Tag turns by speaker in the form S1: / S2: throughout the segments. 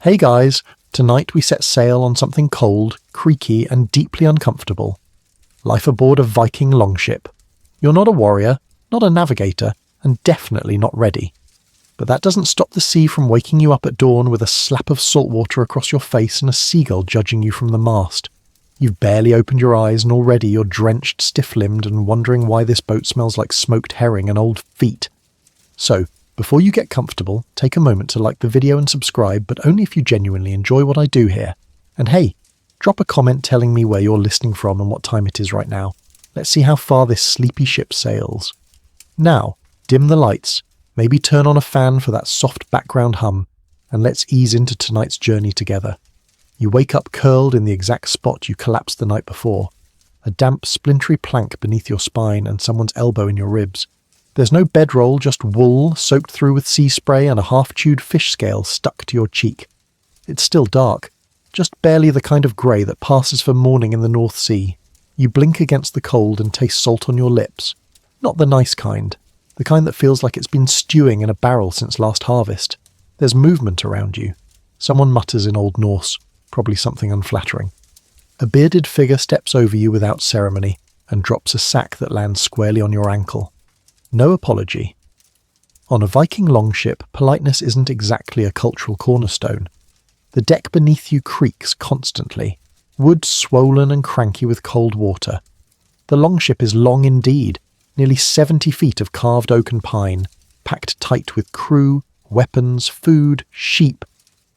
S1: Hey guys, tonight we set sail on something cold, creaky and deeply uncomfortable. Life aboard a Viking Longship. You're not a warrior, not a navigator, and definitely not ready. But that doesn't stop the sea from waking you up at dawn with a slap of salt water across your face and a seagull judging you from the mast. You've barely opened your eyes and already you're drenched, stiff-limbed and wondering why this boat smells like smoked herring and old feet. So, before you get comfortable, take a moment to like the video and subscribe, but only if you genuinely enjoy what I do here. And hey, drop a comment telling me where you're listening from and what time it is right now. Let's see how far this sleepy ship sails. Now, dim the lights, maybe turn on a fan for that soft background hum, and let's ease into tonight's journey together. You wake up curled in the exact spot you collapsed the night before. A damp, splintery plank beneath your spine and someone's elbow in your ribs. There's no bedroll, just wool soaked through with sea spray and a half-chewed fish scale stuck to your cheek. It's still dark, just barely the kind of grey that passes for morning in the North Sea. You blink against the cold and taste salt on your lips. Not the nice kind, the kind that feels like it's been stewing in a barrel since last harvest. There's movement around you. Someone mutters in Old Norse, probably something unflattering. A bearded figure steps over you without ceremony and drops a sack that lands squarely on your ankle. No apology. On a Viking longship, politeness isn't exactly a cultural cornerstone. The deck beneath you creaks constantly, wood swollen and cranky with cold water. The longship is long indeed, nearly 70 feet of carved oak and pine, packed tight with crew, weapons, food, sheep.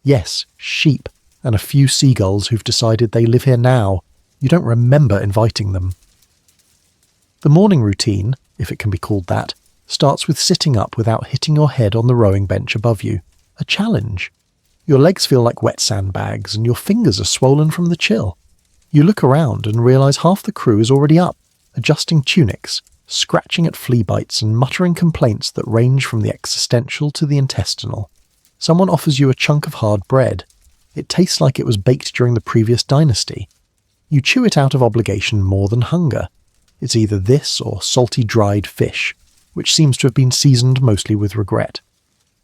S1: Yes, sheep, and a few seagulls who've decided they live here now. You don't remember inviting them. The morning routine, if it can be called that, starts with sitting up without hitting your head on the rowing bench above you. A challenge. Your legs feel like wet sandbags and your fingers are swollen from the chill. You look around and realise half the crew is already up, adjusting tunics, scratching at flea bites and muttering complaints that range from the existential to the intestinal. Someone offers you a chunk of hard bread. It tastes like it was baked during the previous dynasty. You chew it out of obligation more than hunger. It's either this or salty dried fish, which seems to have been seasoned mostly with regret.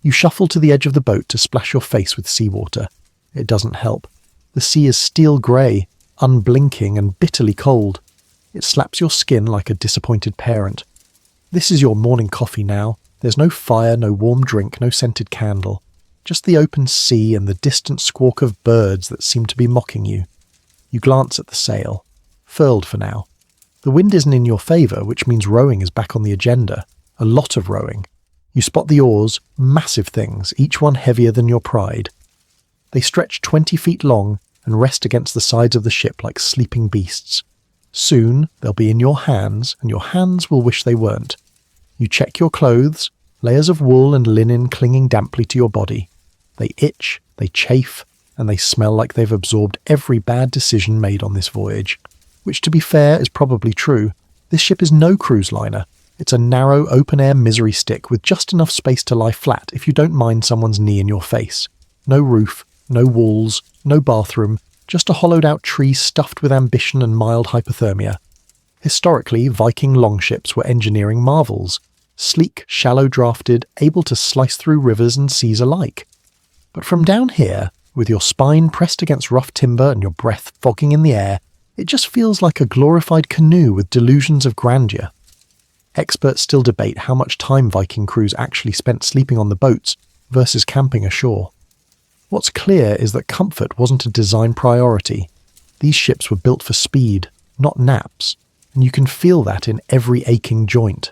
S1: You shuffle to the edge of the boat to splash your face with seawater. It doesn't help. The sea is steel grey, unblinking and bitterly cold. It slaps your skin like a disappointed parent. This is your morning coffee now. There's no fire, no warm drink, no scented candle. Just the open sea and the distant squawk of birds that seem to be mocking you. You glance at the sail. Furled for now. The wind isn't in your favour, which means rowing is back on the agenda. A lot of rowing. You spot the oars, massive things, each one heavier than your pride. They stretch 20 feet long and rest against the sides of the ship like sleeping beasts. Soon they'll be in your hands, and your hands will wish they weren't. You check your clothes, layers of wool and linen clinging damply to your body. They itch, they chafe, and they smell like they've absorbed every bad decision made on this voyage. Which, to be fair, is probably true. This ship is no cruise liner. It's a narrow, open-air misery stick with just enough space to lie flat if you don't mind someone's knee in your face. No roof, no walls, no bathroom, just a hollowed-out tree stuffed with ambition and mild hypothermia. Historically, Viking longships were engineering marvels. Sleek, shallow-drafted, able to slice through rivers and seas alike. But from down here, with your spine pressed against rough timber and your breath fogging in the air, it just feels like a glorified canoe with delusions of grandeur. Experts still debate how much time Viking crews actually spent sleeping on the boats versus camping ashore. What's clear is that comfort wasn't a design priority. These ships were built for speed, not naps, and you can feel that in every aching joint.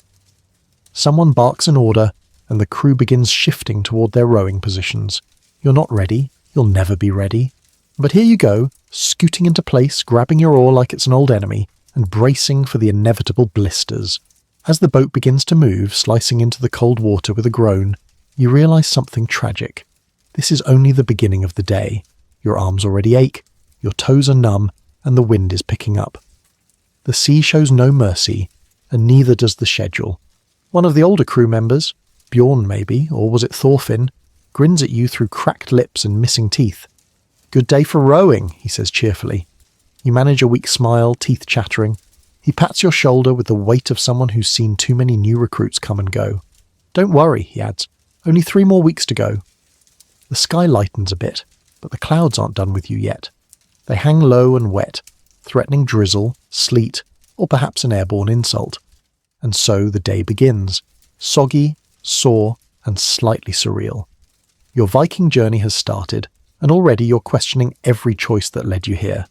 S1: Someone barks an order, and the crew begins shifting toward their rowing positions. You're not ready, you'll never be ready. But here you go, scooting into place, grabbing your oar like it's an old enemy, and bracing for the inevitable blisters. As the boat begins to move, slicing into the cold water with a groan, you realise something tragic. This is only the beginning of the day. Your arms already ache, your toes are numb, and the wind is picking up. The sea shows no mercy, and neither does the schedule. One of the older crew members, Bjorn maybe, or was it Thorfinn, grins at you through cracked lips and missing teeth. "Good day for rowing," he says cheerfully. You manage a weak smile, teeth chattering. He pats your shoulder with the weight of someone who's seen too many new recruits come and go. "Don't worry," he adds. "Only 3 more weeks to go." The sky lightens a bit. But the clouds aren't done with you yet. They hang low and wet, threatening drizzle, sleet, or perhaps an airborne insult. And so the day begins, soggy, sore, and slightly surreal. Your Viking journey has started, and already you're questioning every choice that led you here.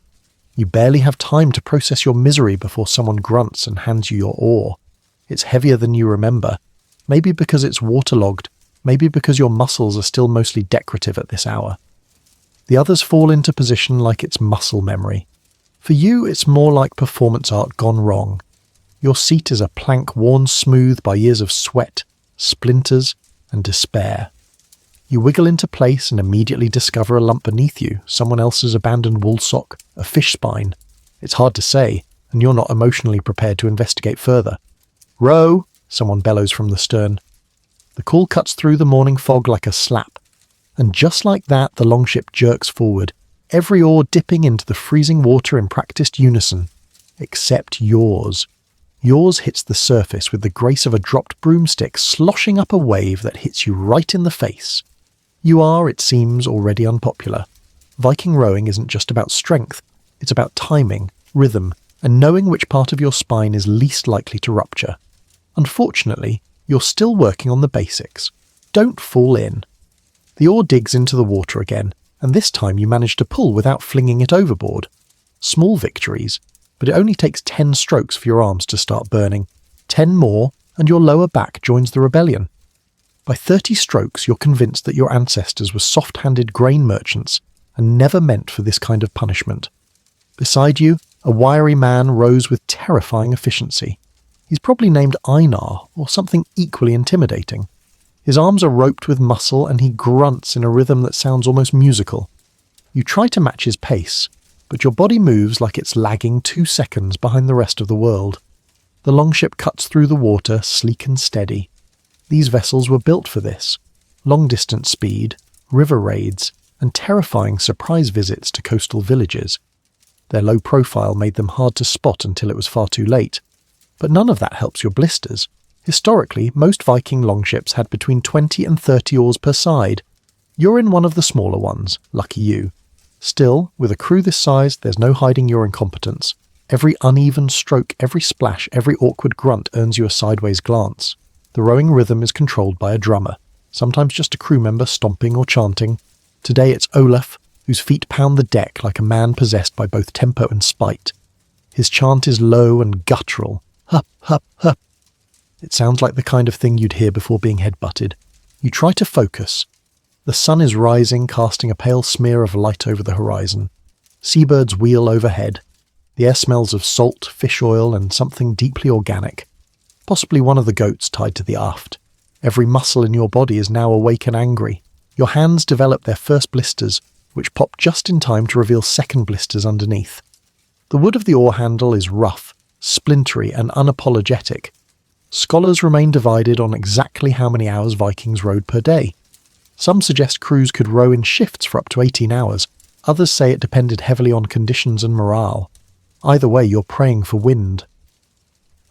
S1: You barely have time to process your misery before someone grunts and hands you your oar. It's heavier than you remember, maybe because it's waterlogged, maybe because your muscles are still mostly decorative at this hour. The others fall into position like it's muscle memory. For you, it's more like performance art gone wrong. Your seat is a plank worn smooth by years of sweat, splinters, and despair. You wiggle into place and immediately discover a lump beneath you, someone else's abandoned wool sock, a fish spine. It's hard to say, and you're not emotionally prepared to investigate further. "Row!" someone bellows from the stern. The call cuts through the morning fog like a slap. And just like that, the longship jerks forward, every oar dipping into the freezing water in practiced unison. Except yours. Yours hits the surface with the grace of a dropped broomstick sloshing up a wave that hits you right in the face. You are, it seems, already unpopular. Viking rowing isn't just about strength, it's about timing, rhythm, and knowing which part of your spine is least likely to rupture. Unfortunately, you're still working on the basics. Don't fall in. The oar digs into the water again, and this time you manage to pull without flinging it overboard. Small victories, but it only takes 10 strokes for your arms to start burning. 10 more, and your lower back joins the rebellion. By 30 strokes, you're convinced that your ancestors were soft-handed grain merchants and never meant for this kind of punishment. Beside you, a wiry man rows with terrifying efficiency. He's probably named Einar, or something equally intimidating. His arms are roped with muscle and he grunts in a rhythm that sounds almost musical. You try to match his pace, but your body moves like it's lagging 2 seconds behind the rest of the world. The longship cuts through the water, sleek and steady. These vessels were built for this. Long-distance speed, river raids, and terrifying surprise visits to coastal villages. Their low profile made them hard to spot until it was far too late. But none of that helps your blisters. Historically, most Viking longships had between 20 and 30 oars per side. You're in one of the smaller ones, lucky you. Still, with a crew this size, there's no hiding your incompetence. Every uneven stroke, every splash, every awkward grunt earns you a sideways glance. The rowing rhythm is controlled by a drummer, sometimes just a crew member stomping or chanting. Today it's Olaf, whose feet pound the deck like a man possessed by both tempo and spite. His chant is low and guttural. Hup, hup, hup. It sounds like the kind of thing you'd hear before being headbutted. You try to focus. The sun is rising, casting a pale smear of light over the horizon. Seabirds wheel overhead. The air smells of salt, fish oil, and something deeply organic. Possibly one of the goats tied to the aft. Every muscle in your body is now awake and angry. Your hands develop their first blisters, which pop just in time to reveal second blisters underneath. The wood of the oar handle is rough, splintery, and unapologetic. Scholars remain divided on exactly how many hours Vikings rowed per day. Some suggest crews could row in shifts for up to 18 hours. Others say it depended heavily on conditions and morale. Either way, you're praying for wind.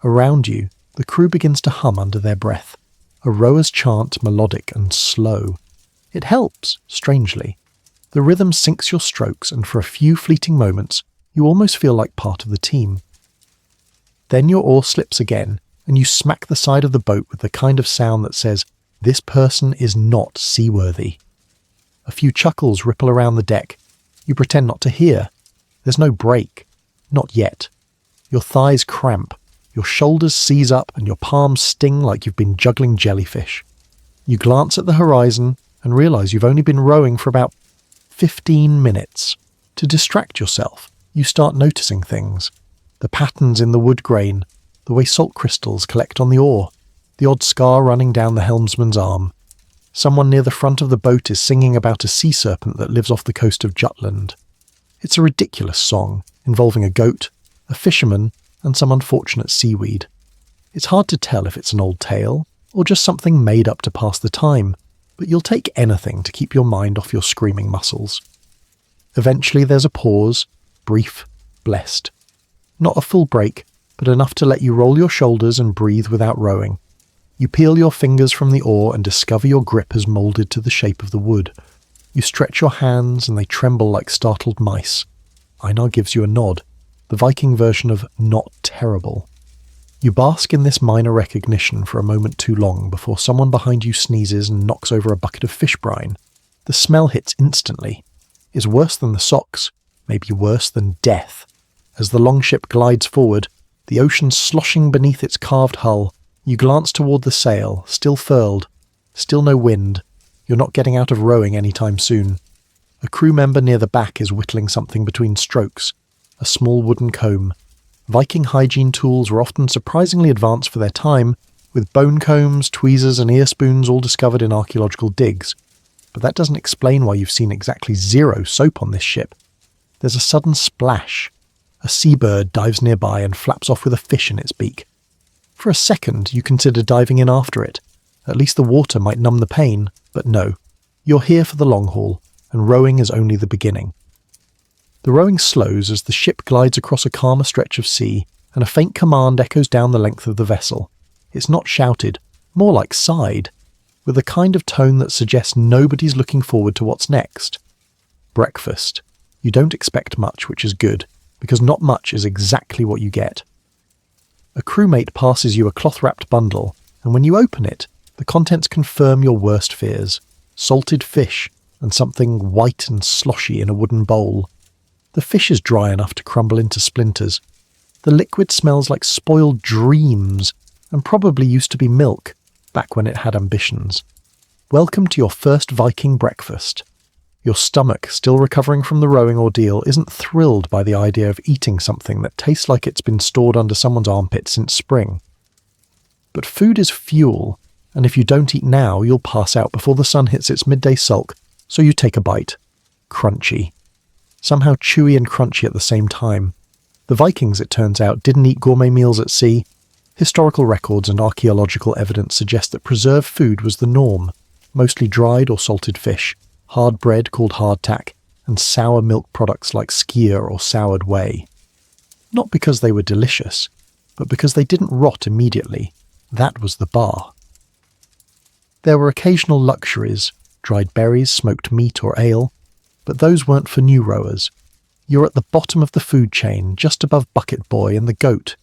S1: Around you, the crew begins to hum under their breath, a rower's chant melodic and slow. It helps, strangely. The rhythm syncs your strokes, and for a few fleeting moments, you almost feel like part of the team. Then your oar slips again, and you smack the side of the boat with the kind of sound that says, "This person is not seaworthy." A few chuckles ripple around the deck. You pretend not to hear. There's no break. Not yet. Your thighs cramp. Your shoulders seize up and your palms sting like you've been juggling jellyfish. You glance at the horizon and realise you've only been rowing for about 15 minutes. To distract yourself, you start noticing things. The patterns in the wood grain, the way salt crystals collect on the oar, the odd scar running down the helmsman's arm. Someone near the front of the boat is singing about a sea serpent that lives off the coast of Jutland. It's a ridiculous song, involving a goat, a fisherman, and some unfortunate seaweed. It's hard to tell if it's an old tale, or just something made up to pass the time, but you'll take anything to keep your mind off your screaming muscles. Eventually there's a pause, brief, blessed. Not a full break, but enough to let you roll your shoulders and breathe without rowing. You peel your fingers from the oar and discover your grip has moulded to the shape of the wood. You stretch your hands and they tremble like startled mice. Einar gives you a nod, the Viking version of not terrible. You bask in this minor recognition for a moment too long before someone behind you sneezes and knocks over a bucket of fish brine. The smell hits instantly. It's worse than the socks, maybe worse than death. As the longship glides forward, the ocean sloshing beneath its carved hull, you glance toward the sail, still furled, still no wind. You're not getting out of rowing anytime soon. A crew member near the back is whittling something between strokes, a small wooden comb. Viking hygiene tools were often surprisingly advanced for their time, with bone combs, tweezers and ear spoons all discovered in archaeological digs. But that doesn't explain why you've seen exactly 0 soap on this ship. There's a sudden splash. A seabird dives nearby and flaps off with a fish in its beak. For a second, you consider diving in after it. At least the water might numb the pain, but no. You're here for the long haul, and rowing is only the beginning. The rowing slows as the ship glides across a calmer stretch of sea, and a faint command echoes down the length of the vessel. It's not shouted, more like sighed, with a kind of tone that suggests nobody's looking forward to what's next. Breakfast. You don't expect much, which is good, because not much is exactly what you get. A crewmate passes you a cloth-wrapped bundle, and when you open it, the contents confirm your worst fears. Salted fish, and something white and sloshy in a wooden bowl. The fish is dry enough to crumble into splinters. The liquid smells like spoiled dreams, and probably used to be milk, back when it had ambitions. Welcome to your first Viking breakfast. Your stomach, still recovering from the rowing ordeal, isn't thrilled by the idea of eating something that tastes like it's been stored under someone's armpit since spring. But food is fuel, and if you don't eat now, you'll pass out before the sun hits its midday sulk, so you take a bite. Crunchy. Somehow chewy and crunchy at the same time. The Vikings, it turns out, didn't eat gourmet meals at sea. Historical records and archaeological evidence suggest that preserved food was the norm, mostly dried or salted fish, hard bread called hardtack, and sour milk products like skyr or soured whey. Not because they were delicious, but because they didn't rot immediately. That was the bar. There were occasional luxuries, dried berries, smoked meat or ale, but those weren't for new rowers. You're at the bottom of the food chain, just above Bucket Boy and the goat.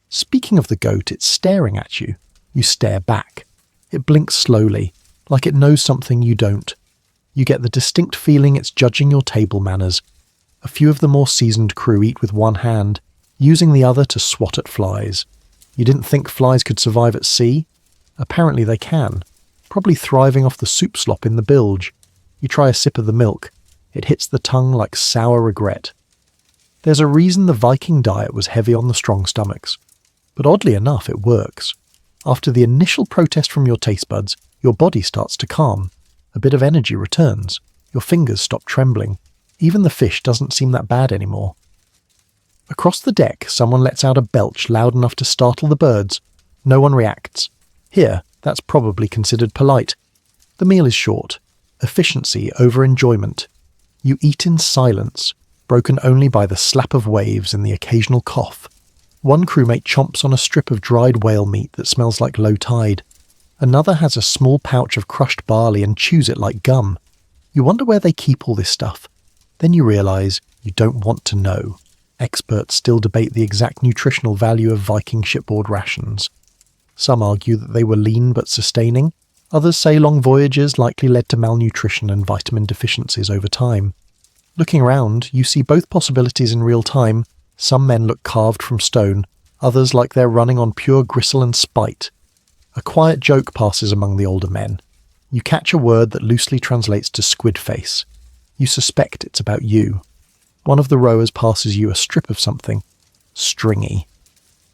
S1: Speaking of the goat, it's staring at you. You stare back. It blinks slowly, like it knows something you don't. You get the distinct feeling it's judging your table manners. A few of the more seasoned crew eat with one hand, using the other to swat at flies. You didn't think flies could survive at sea? Apparently they can, probably thriving off the soup slop in the bilge. You try a sip of the milk. It hits the tongue like sour regret. There's a reason the Viking diet was heavy on the strong stomachs. But oddly enough, it works. After the initial protest from your taste buds, your body starts to calm. A bit of energy returns. Your fingers stop trembling. Even the fish doesn't seem that bad anymore. Across the deck, someone lets out a belch loud enough to startle the birds. No one reacts. Here, that's probably considered polite. The meal is short. Efficiency over enjoyment. You eat in silence, broken only by the slap of waves and the occasional cough. One crewmate chomps on a strip of dried whale meat that smells like low tide. Another has a small pouch of crushed barley and chews it like gum. You wonder where they keep all this stuff. Then you realise you don't want to know. Experts still debate the exact nutritional value of Viking shipboard rations. Some argue that they were lean but sustaining. Others say long voyages likely led to malnutrition and vitamin deficiencies over time. Looking around, you see both possibilities in real time. Some men look carved from stone, others like they're running on pure gristle and spite. A quiet joke passes among the older men. You catch a word that loosely translates to squid face. You suspect it's about you. One of the rowers passes you a strip of something. Stringy.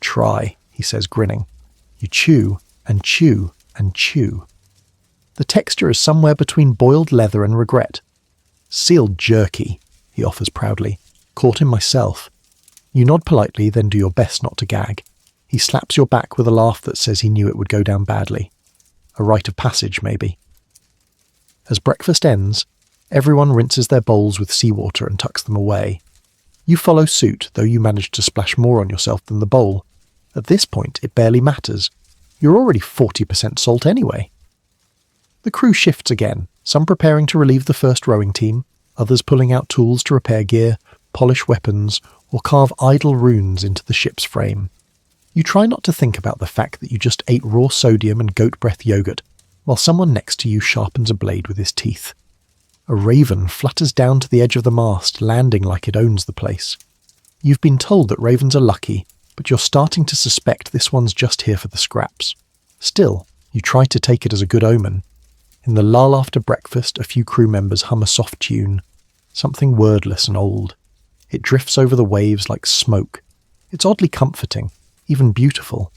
S1: Try, he says, grinning. You chew and chew and chew. The texture is somewhere between boiled leather and regret. Sealed jerky, he offers proudly. Caught him myself. You nod politely, then do your best not to gag. He slaps your back with a laugh that says he knew it would go down badly. A rite of passage, maybe. As breakfast ends, everyone rinses their bowls with seawater and tucks them away. You follow suit, though you manage to splash more on yourself than the bowl. At this point, it barely matters. You're already 40% salt anyway. The crew shifts again. some preparing to relieve the first rowing team, others pulling out tools to repair gear, polish weapons, or carve idle runes into the ship's frame. You try not to think about the fact that you just ate raw sodium and goat breath yogurt, while someone next to you sharpens a blade with his teeth. A raven flutters down to the edge of the mast, landing like it owns the place. You've been told that ravens are lucky, but you're starting to suspect this one's just here for the scraps. Still, you try to take it as a good omen. In the lull after breakfast, a few crew members hum a soft tune, something wordless and old. It drifts over the waves like smoke. It's oddly comforting, even beautiful.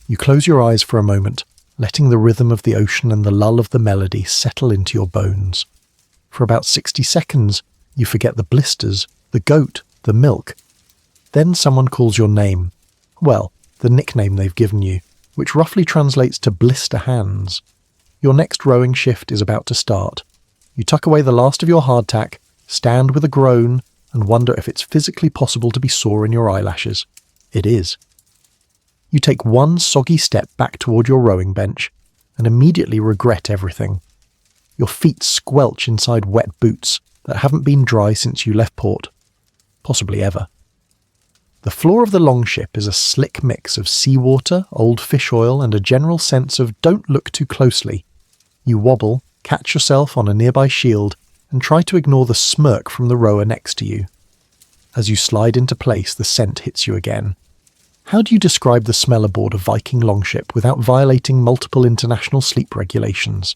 S1: You close your eyes for a moment, letting the rhythm of the ocean and the lull of the melody settle into your bones. For about 60 seconds, you forget the blisters, the goat, the milk. Then someone calls your name. Well, the nickname they've given you, which roughly translates to blister hands. Your next rowing shift is about to start. You tuck away the last of your hardtack, stand with a groan, and wonder if it's physically possible to be sore in your eyelashes. It is. You take one soggy step back toward your rowing bench, and immediately regret everything. Your feet squelch inside wet boots that haven't been dry since you left port. Possibly ever. The floor of the Longship is a slick mix of seawater, old fish oil, and a general sense of don't look too closely. You wobble, catch yourself on a nearby shield, and try to ignore the smirk from the rower next to you. As you slide into place, the scent hits you again. How do you describe the smell aboard a Viking Longship without violating multiple international sleep regulations?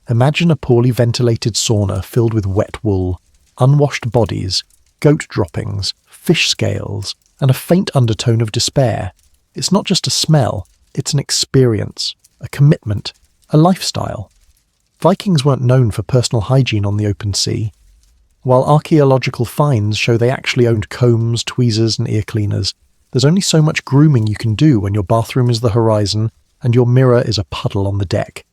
S1: Imagine a poorly ventilated sauna filled with wet wool, unwashed bodies, goat droppings, fish scales, and a faint undertone of despair. It's not just a smell, it's an experience, a commitment, a lifestyle. Vikings weren't known for personal hygiene on the open sea. While archaeological finds show they actually owned combs, tweezers, and ear cleaners, there's only so much grooming you can do when your bathroom is the horizon and your mirror is a puddle on the deck.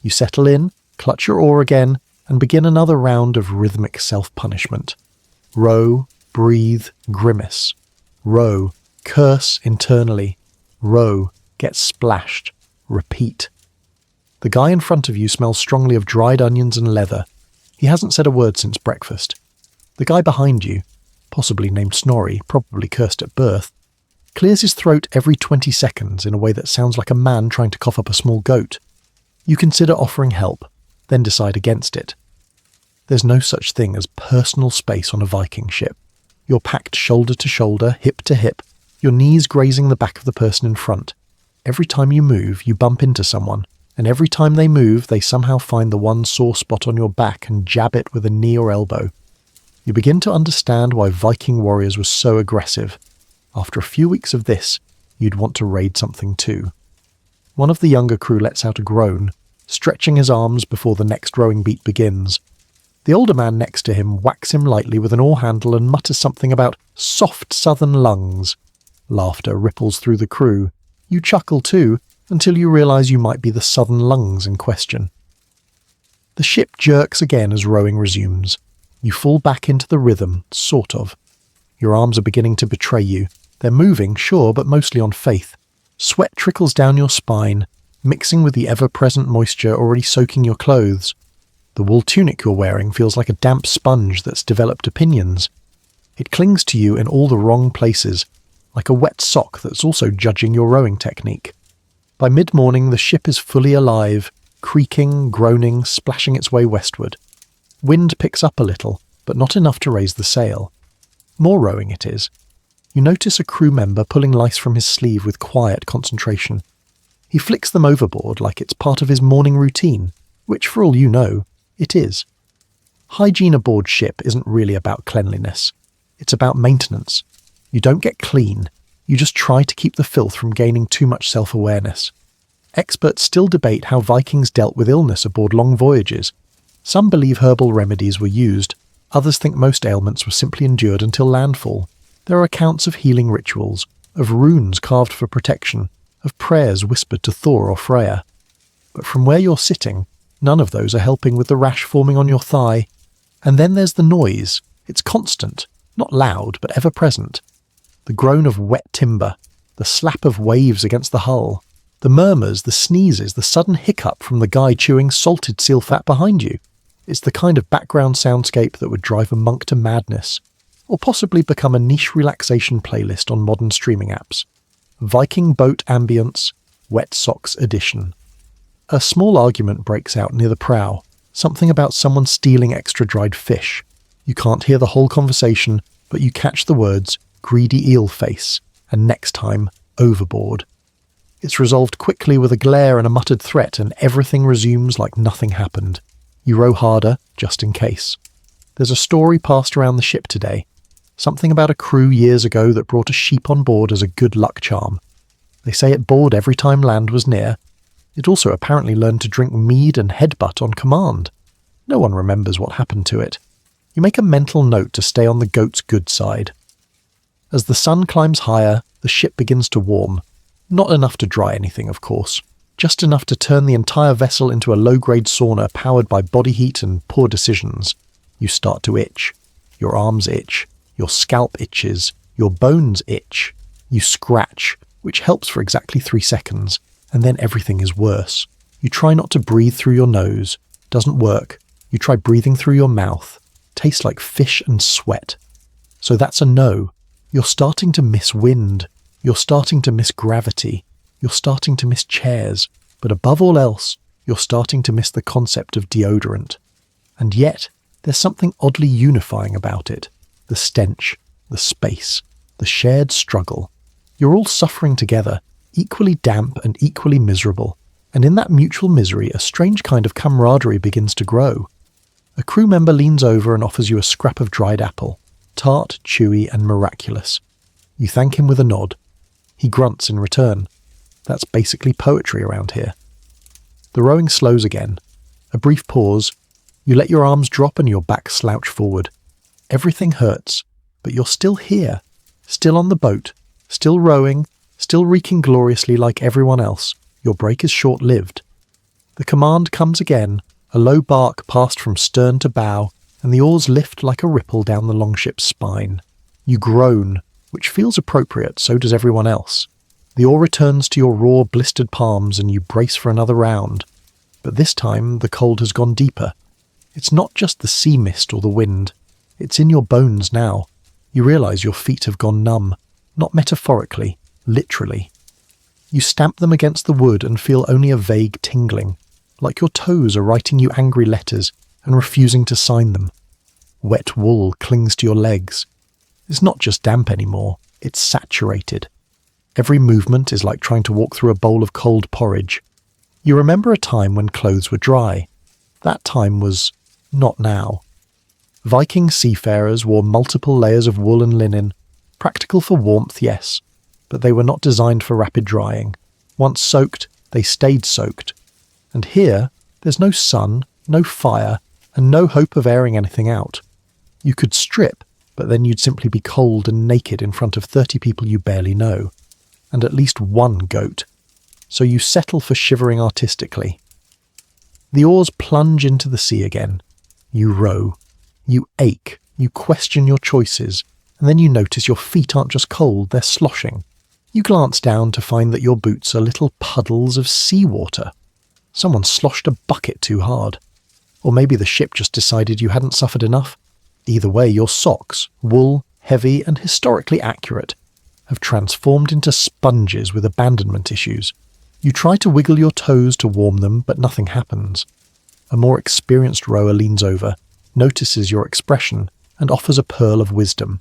S1: You settle in, clutch your oar again, and begin another round of rhythmic self-punishment. Row, breathe, grimace. Row, curse internally. Row, get splashed. Repeat. The guy in front of you smells strongly of dried onions and leather. He hasn't said a word since breakfast. The guy behind you, possibly named Snorri, probably cursed at birth, clears his throat every 20 seconds in a way that sounds like a man trying to cough up a small goat. You consider offering help, then decide against it. There's no such thing as personal space on a Viking ship. You're packed shoulder to shoulder, hip to hip, your knees grazing the back of the person in front. Every time you move, you bump into someone, and every time they move, they somehow find the one sore spot on your back and jab it with a knee or elbow. You begin to understand why Viking warriors were so aggressive. After a few weeks of this, you'd want to raid something too. One of the younger crew lets out a groan, stretching his arms before the next rowing beat begins. The older man next to him whacks him lightly with an oar handle and mutters something about soft southern lungs. Laughter ripples through the crew. You chuckle too, until you realise you might be the southern lungs in question. The ship jerks again as rowing resumes. You fall back into the rhythm, sort of. Your arms are beginning to betray you. They're moving, sure, but mostly on faith. Sweat trickles down your spine, mixing with the ever-present moisture already soaking your clothes. The wool tunic you're wearing feels like a damp sponge that's developed opinions. It clings to you in all the wrong places, like a wet sock that's also judging your rowing technique. By mid-morning, the ship is fully alive, creaking, groaning, splashing its way westward. Wind picks up a little, but not enough to raise the sail. More rowing it is. You notice a crew member pulling lice from his sleeve with quiet concentration. He flicks them overboard like it's part of his morning routine, which, for all you know, it is. Hygiene aboard ship isn't really about cleanliness. It's about maintenance. You don't get clean. You just try to keep the filth from gaining too much self-awareness. Experts still debate how Vikings dealt with illness aboard long voyages. Some believe herbal remedies were used. Others think most ailments were simply endured until landfall. There are accounts of healing rituals, of runes carved for protection, of prayers whispered to Thor or Freya. But from where you're sitting, none of those are helping with the rash forming on your thigh. And then there's the noise. It's constant, not loud, but ever-present. The groan of wet timber, the slap of waves against the hull, the murmurs, the sneezes, the sudden hiccup from the guy chewing salted seal fat behind you. It's the kind of background soundscape that would drive a monk to madness, or possibly become a niche relaxation playlist on modern streaming apps. Viking Boat Ambience, Wet Socks Edition. A small argument breaks out near the prow, something about someone stealing extra dried fish. You can't hear the whole conversation, but you catch the words, greedy eel face, and next time, overboard. It's resolved quickly with a glare and a muttered threat, and everything resumes like nothing happened. You row harder, just in case. There's a story passed around the ship today, something about a crew years ago that brought a sheep on board as a good luck charm. They say it bored every time land was near. It also apparently learned to drink mead and headbutt on command. No one remembers what happened to it. You make a mental note to stay on the goat's good side. As the sun climbs higher, the ship begins to warm. Not enough to dry anything, of course. Just enough to turn the entire vessel into a low-grade sauna powered by body heat and poor decisions. You start to itch. Your arms itch. Your scalp itches. Your bones itch. You scratch, which helps for exactly 3 seconds, and then everything is worse. You try not to breathe through your nose. Doesn't work. You try breathing through your mouth. Tastes like fish and sweat. So that's a no. You're starting to miss wind. You're starting to miss gravity. You're starting to miss chairs. But above all else, you're starting to miss the concept of deodorant. And yet, there's something oddly unifying about it. The stench, the space, the shared struggle. You're all suffering together, equally damp and equally miserable. And in that mutual misery, a strange kind of camaraderie begins to grow. A crew member leans over and offers you a scrap of dried apple, tart, chewy, and miraculous. You thank him with a nod. He grunts in return. That's basically poetry around here. The rowing slows again. A brief pause. You let your arms drop and your back slouch forward. Everything hurts, but you're still here, still on the boat, still rowing, still reeking gloriously like everyone else. Your break is short-lived. The command comes again, a low bark passed from stern to bow, and the oars lift like a ripple down the longship's spine. You groan, which feels appropriate, so does everyone else. The oar returns to your raw, blistered palms and you brace for another round. But this time, the cold has gone deeper. It's not just the sea mist or the wind. It's in your bones now. You realise your feet have gone numb, not metaphorically, literally. You stamp them against the wood and feel only a vague tingling, like your toes are writing you angry letters and refusing to sign them. Wet wool clings to your legs. It's not just damp anymore, it's saturated. Every movement is like trying to walk through a bowl of cold porridge. You remember a time when clothes were dry. That time was not now. Viking seafarers wore multiple layers of wool and linen, practical for warmth, yes, but they were not designed for rapid drying. Once soaked, they stayed soaked. And here, there's no sun, no fire, and no hope of airing anything out. You could strip, but then you'd simply be cold and naked in front of 30 people you barely know, and at least one goat. So you settle for shivering artistically. The oars plunge into the sea again. You row. You ache. You question your choices. And then you notice your feet aren't just cold, they're sloshing. You glance down to find that your boots are little puddles of seawater. Someone sloshed a bucket too hard. Or maybe the ship just decided you hadn't suffered enough. Either way, your socks, wool, heavy and historically accurate, have transformed into sponges with abandonment issues. You try to wiggle your toes to warm them, but nothing happens. A more experienced rower leans over, notices your expression, and offers a pearl of wisdom.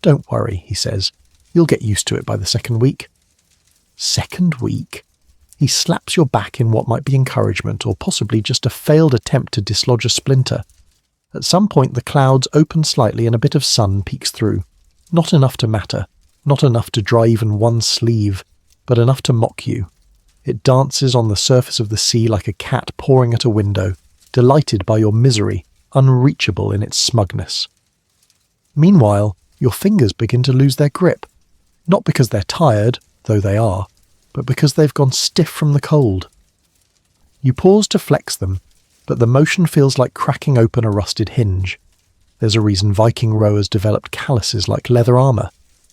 S1: "Don't worry," he says. "You'll get used to it by the second week." Second week? He slaps your back in what might be encouragement, or possibly just a failed attempt to dislodge a splinter. At some point the clouds open slightly and a bit of sun peeks through. Not enough to matter, not enough to dry even one sleeve, but enough to mock you. It dances on the surface of the sea like a cat pawing at a window, delighted by your misery, unreachable in its smugness. Meanwhile, your fingers begin to lose their grip, not because they're tired, though they are, but because they've gone stiff from the cold. You pause to flex them, but the motion feels like cracking open a rusted hinge. There's a reason Viking rowers developed calluses like leather armour.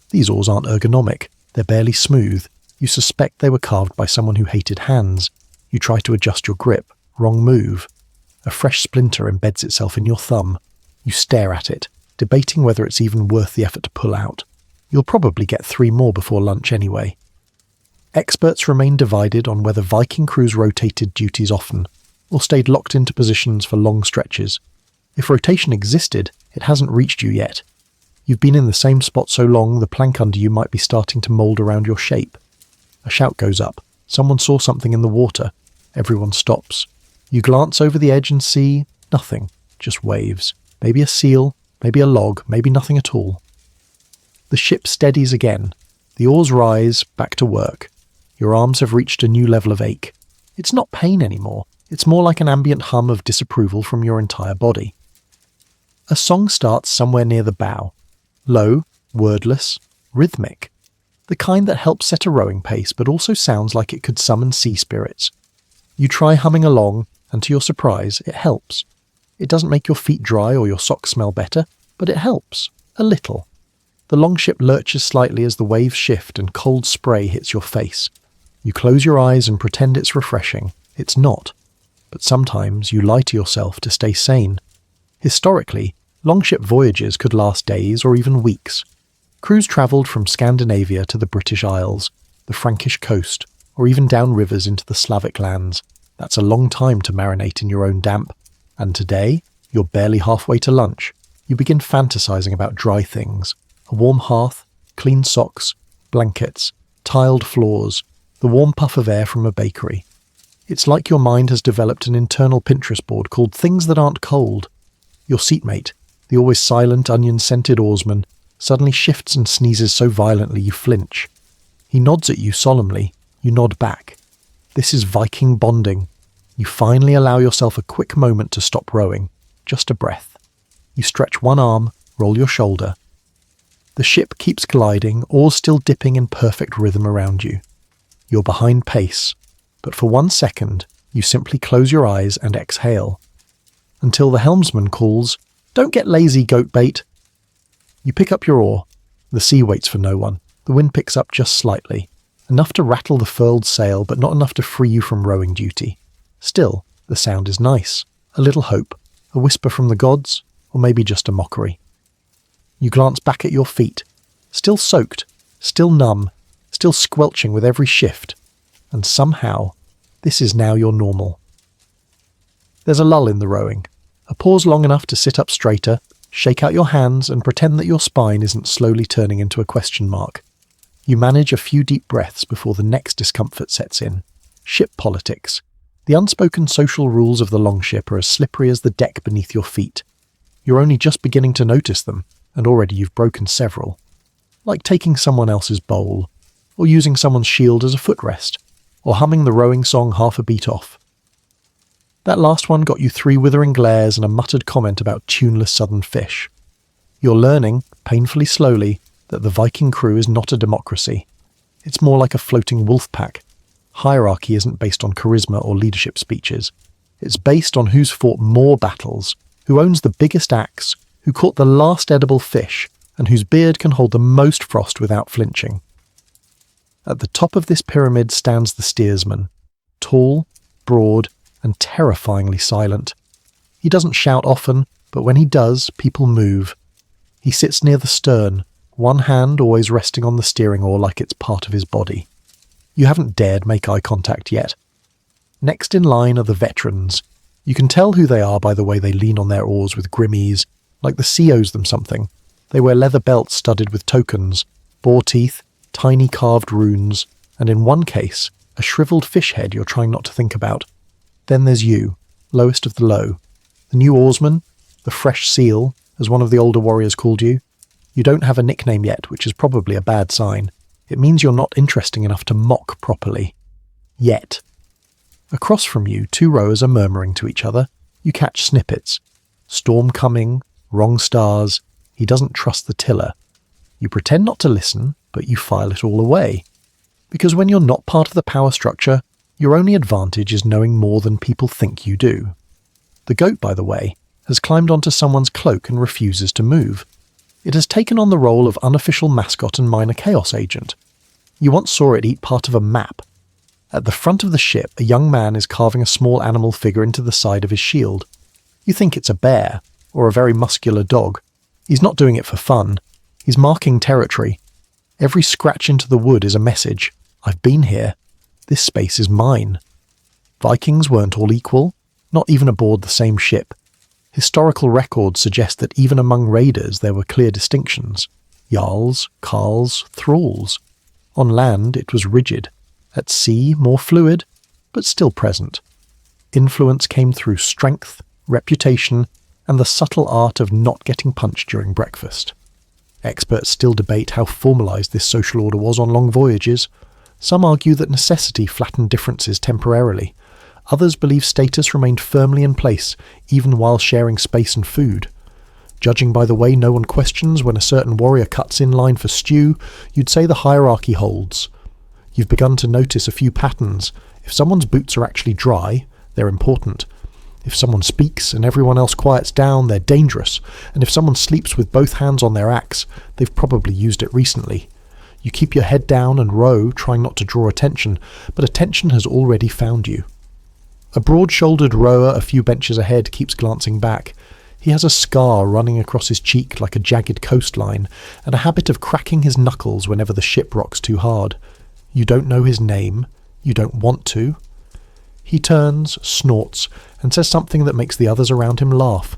S1: These oars aren't ergonomic, they're barely smooth. You suspect they were carved by someone who hated hands. You try to adjust your grip, wrong move. A fresh splinter embeds itself in your thumb. You stare at it, debating whether it's even worth the effort to pull out. You'll probably get 3 more before lunch anyway. Experts remain divided on whether Viking crews rotated duties often, or stayed locked into positions for long stretches. If rotation existed, it hasn't reached you yet. You've been in the same spot so long, the plank under you might be starting to mould around your shape. A shout goes up. Someone saw something in the water. Everyone stops. You glance over the edge and see nothing, just waves. Maybe a seal, maybe a log, maybe nothing at all. The ship steadies again. The oars rise, back to work. Your arms have reached a new level of ache. It's not pain anymore. It's more like an ambient hum of disapproval from your entire body. A song starts somewhere near the bow. Low, wordless, rhythmic. The kind that helps set a rowing pace but also sounds like it could summon sea spirits. You try humming along, and to your surprise, it helps. It doesn't make your feet dry or your socks smell better, but it helps. A little. The longship lurches slightly as the waves shift and cold spray hits your face. You close your eyes and pretend it's refreshing. It's not. But sometimes you lie to yourself to stay sane. Historically, longship voyages could last days or even weeks. Crews travelled from Scandinavia to the British Isles, the Frankish coast, or even down rivers into the Slavic lands. That's a long time to marinate in your own damp. And today, you're barely halfway to lunch. You begin fantasizing about dry things. A warm hearth, clean socks, blankets, tiled floors, the warm puff of air from a bakery. It's like your mind has developed an internal Pinterest board called Things That Aren't Cold. Your seatmate, the always silent, onion-scented oarsman, suddenly shifts and sneezes so violently you flinch. He nods at you solemnly. You nod back. This is Viking bonding. You finally allow yourself a quick moment to stop rowing. Just a breath. You stretch one arm, roll your shoulder. The ship keeps gliding, oars still dipping in perfect rhythm around you. You're behind pace, but for 1 second, you simply close your eyes and exhale. Until the helmsman calls, "Don't get lazy, goat bait." You pick up your oar. The sea waits for no one. The wind picks up just slightly. Enough to rattle the furled sail, but not enough to free you from rowing duty. Still, the sound is nice. A little hope. A whisper from the gods, or maybe just a mockery. You glance back at your feet. Still soaked, still numb, still squelching with every shift. And somehow, this is now your normal. There's a lull in the rowing. A pause long enough to sit up straighter, shake out your hands and pretend that your spine isn't slowly turning into a question mark. You manage a few deep breaths before the next discomfort sets in. Ship politics. The unspoken social rules of the longship are as slippery as the deck beneath your feet. You're only just beginning to notice them, and already you've broken several. Like taking someone else's bowl, or using someone's shield as a footrest, or humming the rowing song half a beat off. That last one got you 3 withering glares and a muttered comment about tuneless southern fish. You're learning, painfully slowly, that the Viking crew is not a democracy. It's more like a floating wolf pack. Hierarchy isn't based on charisma or leadership speeches. It's based on who's fought more battles, who owns the biggest axe, who caught the last edible fish, and whose beard can hold the most frost without flinching. At the top of this pyramid stands the steersman, tall, broad, and terrifyingly silent. He doesn't shout often, but when he does, people move. He sits near the stern, one hand always resting on the steering oar like it's part of his body. You haven't dared make eye contact yet. Next in line are the veterans. You can tell who they are by the way they lean on their oars with grim ease, like the sea owes them something. They wear leather belts studded with tokens, boar teeth, tiny carved runes, and in one case, a shriveled fish head you're trying not to think about. Then there's you, lowest of the low. The new oarsman, the fresh seal, as one of the older warriors called you. You don't have a nickname yet, which is probably a bad sign. It means you're not interesting enough to mock properly. Yet. Across from you, 2 rowers are murmuring to each other. You catch snippets. Storm coming, wrong stars, he doesn't trust the tiller. You pretend not to listen, but you file it all away. Because when you're not part of the power structure, your only advantage is knowing more than people think you do. The goat, by the way, has climbed onto someone's cloak and refuses to move. It has taken on the role of unofficial mascot and minor chaos agent. You once saw it eat part of a map. At the front of the ship, a young man is carving a small animal figure into the side of his shield. You think it's a bear, or a very muscular dog. He's not doing it for fun. He's marking territory. Every scratch into the wood is a message. I've been here. This space is mine. Vikings weren't all equal, not even aboard the same ship. Historical records suggest that even among raiders there were clear distinctions. Jarls, carls, thralls. On land it was rigid. At sea more fluid, but still present. Influence came through strength, reputation, and the subtle art of not getting punched during breakfast. Experts still debate how formalised this social order was on long voyages. Some argue that necessity flattened differences temporarily. Others believe status remained firmly in place, even while sharing space and food. Judging by the way no one questions when a certain warrior cuts in line for stew, you'd say the hierarchy holds. You've begun to notice a few patterns. If someone's boots are actually dry, they're important. If someone speaks and everyone else quiets down, they're dangerous. And if someone sleeps with both hands on their axe, they've probably used it recently. You keep your head down and row, trying not to draw attention, but attention has already found you. A broad-shouldered rower a few benches ahead keeps glancing back. He has a scar running across his cheek like a jagged coastline, and a habit of cracking his knuckles whenever the ship rocks too hard. You don't know his name. You don't want to. He turns, snorts, and says something that makes the others around him laugh.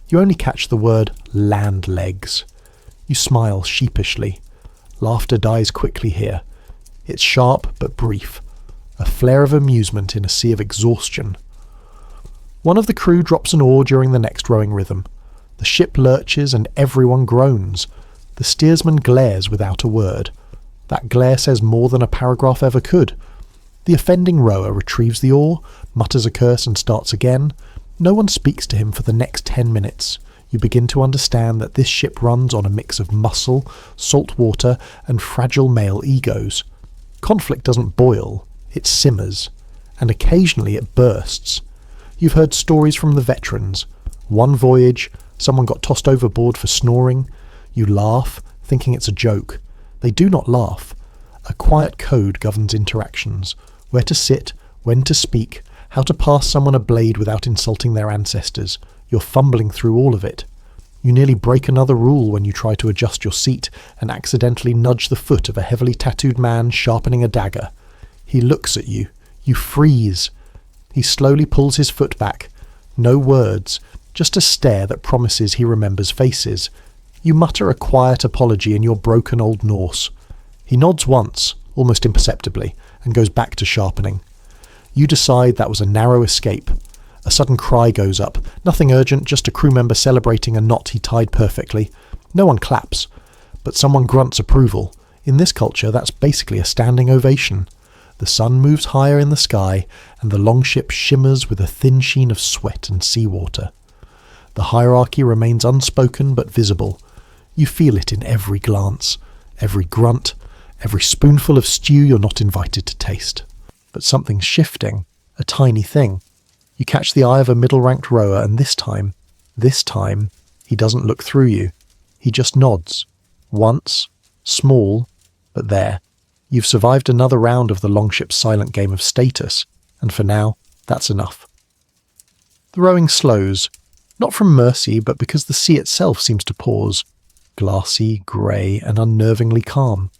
S1: You only catch the word land legs. You smile sheepishly. Laughter dies quickly here. It's sharp but brief. A flare of amusement in a sea of exhaustion. One of the crew drops an oar during the next rowing rhythm. The ship lurches and everyone groans. The steersman glares without a word. That glare says more than a paragraph ever could. The offending rower retrieves the oar, mutters a curse and starts again. No one speaks to him for the next 10 minutes. You begin to understand that this ship runs on a mix of muscle, salt water, and fragile male egos. Conflict doesn't boil, it simmers, and occasionally it bursts. You've heard stories from the veterans. One voyage, someone got tossed overboard for snoring. You laugh, thinking it's a joke. They do not laugh. A quiet code governs interactions. Where to sit, when to speak, how to pass someone a blade without insulting their ancestors. You're fumbling through all of it. You nearly break another rule when you try to adjust your seat and accidentally nudge the foot of a heavily tattooed man sharpening a dagger. He looks at you. You freeze. He slowly pulls his foot back. No words, just a stare that promises he remembers faces. You mutter a quiet apology in your broken old Norse. He nods once, almost imperceptibly, and goes back to sharpening. You decide that was a narrow escape. A sudden cry goes up. Nothing urgent, just a crew member celebrating a knot he tied perfectly. No one claps, but someone grunts approval. In this culture, that's basically a standing ovation. The sun moves higher in the sky, and the longship shimmers with a thin sheen of sweat and seawater. The hierarchy remains unspoken but visible. You feel it in every glance, every grunt, every spoonful of stew you're not invited to taste. But something's shifting, a tiny thing. You catch the eye of a middle-ranked rower, and this time, he doesn't look through you. He just nods. Once, small, but there. You've survived another round of the longship's silent game of status, and for now, that's enough. The rowing slows, not from mercy, but because the sea itself seems to pause, glassy, grey, and unnervingly calm.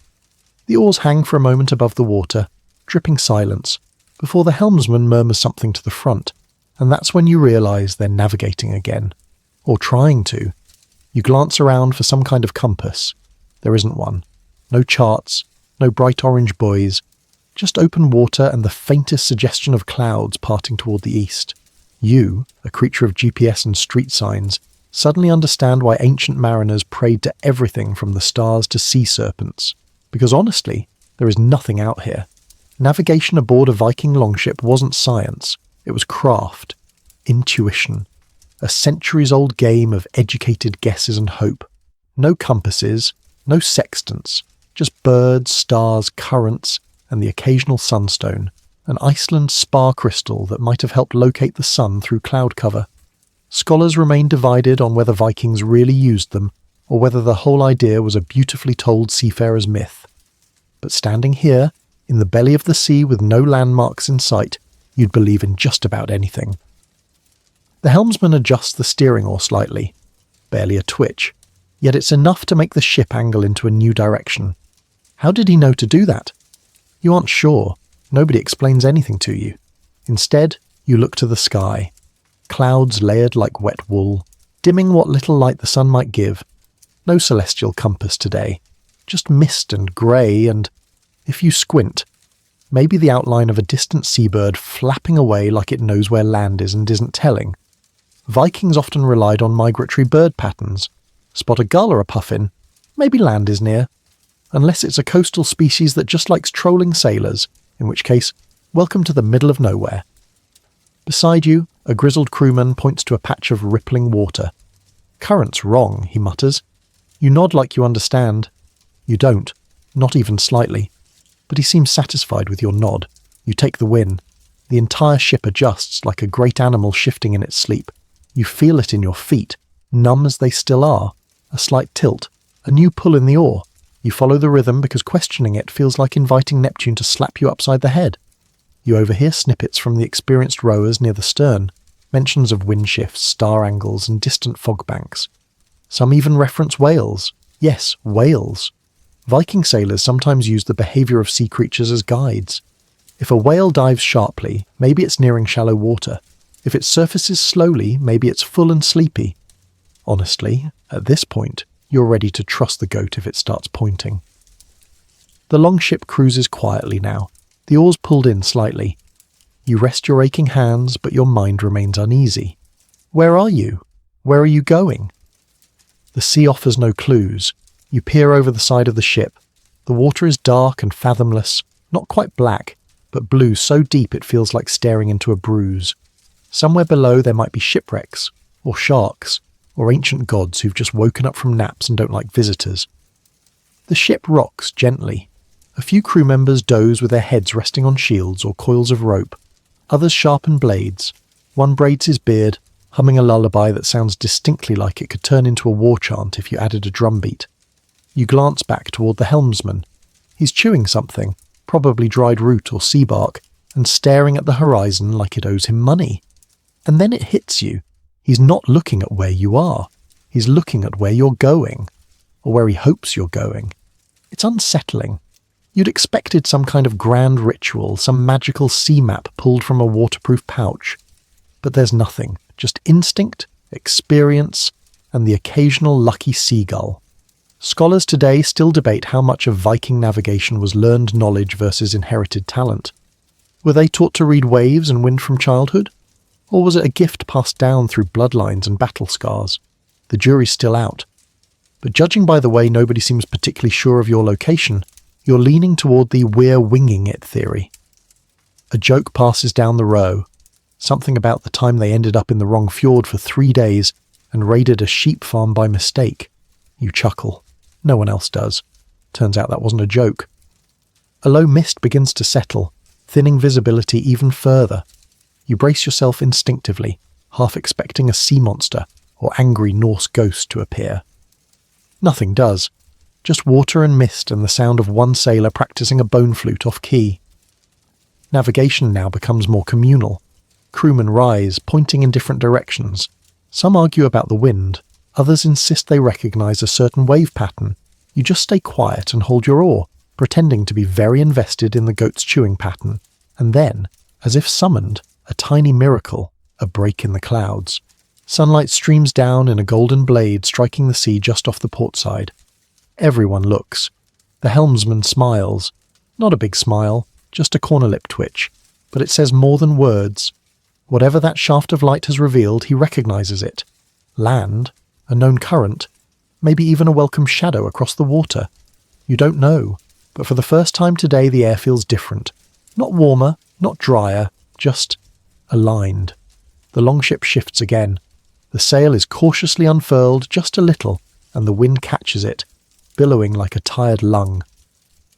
S1: The oars hang for a moment above the water, dripping silence, before the helmsman murmurs something to the front, and that's when you realise they're navigating again. Or trying to. You glance around for some kind of compass. There isn't one. No charts, no bright orange buoys, just open water and the faintest suggestion of clouds parting toward the east. You, a creature of GPS and street signs, suddenly understand why ancient mariners prayed to everything from the stars to sea serpents. Because honestly, there is nothing out here. Navigation aboard a Viking longship wasn't science, it was craft, intuition, a centuries-old game of educated guesses and hope. No compasses, no sextants, just birds, stars, currents, and the occasional sunstone, an Iceland spar crystal that might have helped locate the sun through cloud cover. Scholars remain divided on whether Vikings really used them, or whether the whole idea was a beautifully told seafarer's myth. But standing here, in the belly of the sea with no landmarks in sight, you'd believe in just about anything. The helmsman adjusts the steering oar slightly, barely a twitch, yet it's enough to make the ship angle into a new direction. How did he know to do that? You aren't sure. Nobody explains anything to you. Instead, you look to the sky. Clouds layered like wet wool, dimming what little light the sun might give. No celestial compass today. Just mist and grey and, if you squint, maybe the outline of a distant seabird flapping away like it knows where land is and isn't telling. Vikings often relied on migratory bird patterns. Spot a gull or a puffin, maybe land is near. Unless it's a coastal species that just likes trolling sailors, in which case, welcome to the middle of nowhere. Beside you, a grizzled crewman points to a patch of rippling water. Current's wrong, he mutters. You nod like you understand. You don't, not even slightly. But he seems satisfied with your nod. You take the win. The entire ship adjusts like a great animal shifting in its sleep. You feel it in your feet, numb as they still are. A slight tilt, a new pull in the oar. You follow the rhythm because questioning it feels like inviting Neptune to slap you upside the head. You overhear snippets from the experienced rowers near the stern, mentions of wind shifts, star angles, and distant fog banks. Some even reference whales. Yes, whales. Viking sailors sometimes use the behaviour of sea creatures as guides. If a whale dives sharply, maybe it's nearing shallow water. If it surfaces slowly, maybe it's full and sleepy. Honestly, at this point, you're ready to trust the goat if it starts pointing. The longship cruises quietly now, the oars pulled in slightly. You rest your aching hands, but your mind remains uneasy. Where are you? Where are you going? The sea offers no clues. You peer over the side of the ship. The water is dark and fathomless, not quite black, but blue so deep it feels like staring into a bruise. Somewhere below there might be shipwrecks, or sharks, or ancient gods who've just woken up from naps and don't like visitors. The ship rocks gently. A few crew members doze with their heads resting on shields or coils of rope. Others sharpen blades. One braids his beard, humming a lullaby that sounds distinctly like it could turn into a war chant if you added a drum beat. You glance back toward the helmsman. He's chewing something, probably dried root or sea bark, and staring at the horizon like it owes him money. And then it hits you. He's not looking at where you are. He's looking at where you're going, or where he hopes you're going. It's unsettling. You'd expected some kind of grand ritual, some magical sea map pulled from a waterproof pouch. But there's nothing, just instinct, experience, and the occasional lucky seagull. Scholars today still debate how much of Viking navigation was learned knowledge versus inherited talent. Were they taught to read waves and wind from childhood? Or was it a gift passed down through bloodlines and battle scars? The jury's still out. But judging by the way nobody seems particularly sure of your location, you're leaning toward the "we're winging it" theory. A joke passes down the row. Something about the time they ended up in the wrong fjord for 3 days and raided a sheep farm by mistake. You chuckle. No one else does. Turns out that wasn't a joke. A low mist begins to settle, thinning visibility even further. You brace yourself instinctively, half expecting a sea monster or angry Norse ghost to appear. Nothing does. Just water and mist and the sound of one sailor practicing a bone flute off-key. Navigation now becomes more communal. Crewmen rise, pointing in different directions. Some argue about the wind. Others insist they recognise a certain wave pattern. You just stay quiet and hold your oar, pretending to be very invested in the goat's chewing pattern. And then, as if summoned, a tiny miracle, a break in the clouds. Sunlight streams down in a golden blade, striking the sea just off the port side. Everyone looks. The helmsman smiles. Not a big smile, just a corner lip twitch. But it says more than words. Whatever that shaft of light has revealed, he recognises it. Land, a known current, maybe even a welcome shadow across the water. You don't know, but for the first time today the air feels different. Not warmer, not drier, just aligned. The longship shifts again. The sail is cautiously unfurled just a little, and the wind catches it, billowing like a tired lung.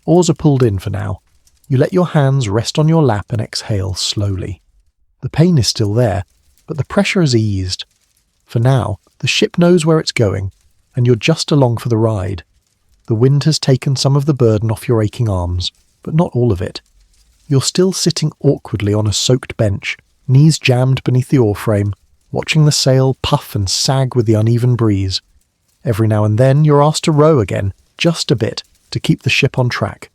S1: Oars are pulled in for now. You let your hands rest on your lap and exhale slowly. The pain is still there, but the pressure has eased. For now, the ship knows where it's going, and you're just along for the ride. The wind has taken some of the burden off your aching arms, but not all of it. You're still sitting awkwardly on a soaked bench, knees jammed beneath the oar frame, watching the sail puff and sag with the uneven breeze. Every now and then you're asked to row again, just a bit, to keep the ship on track.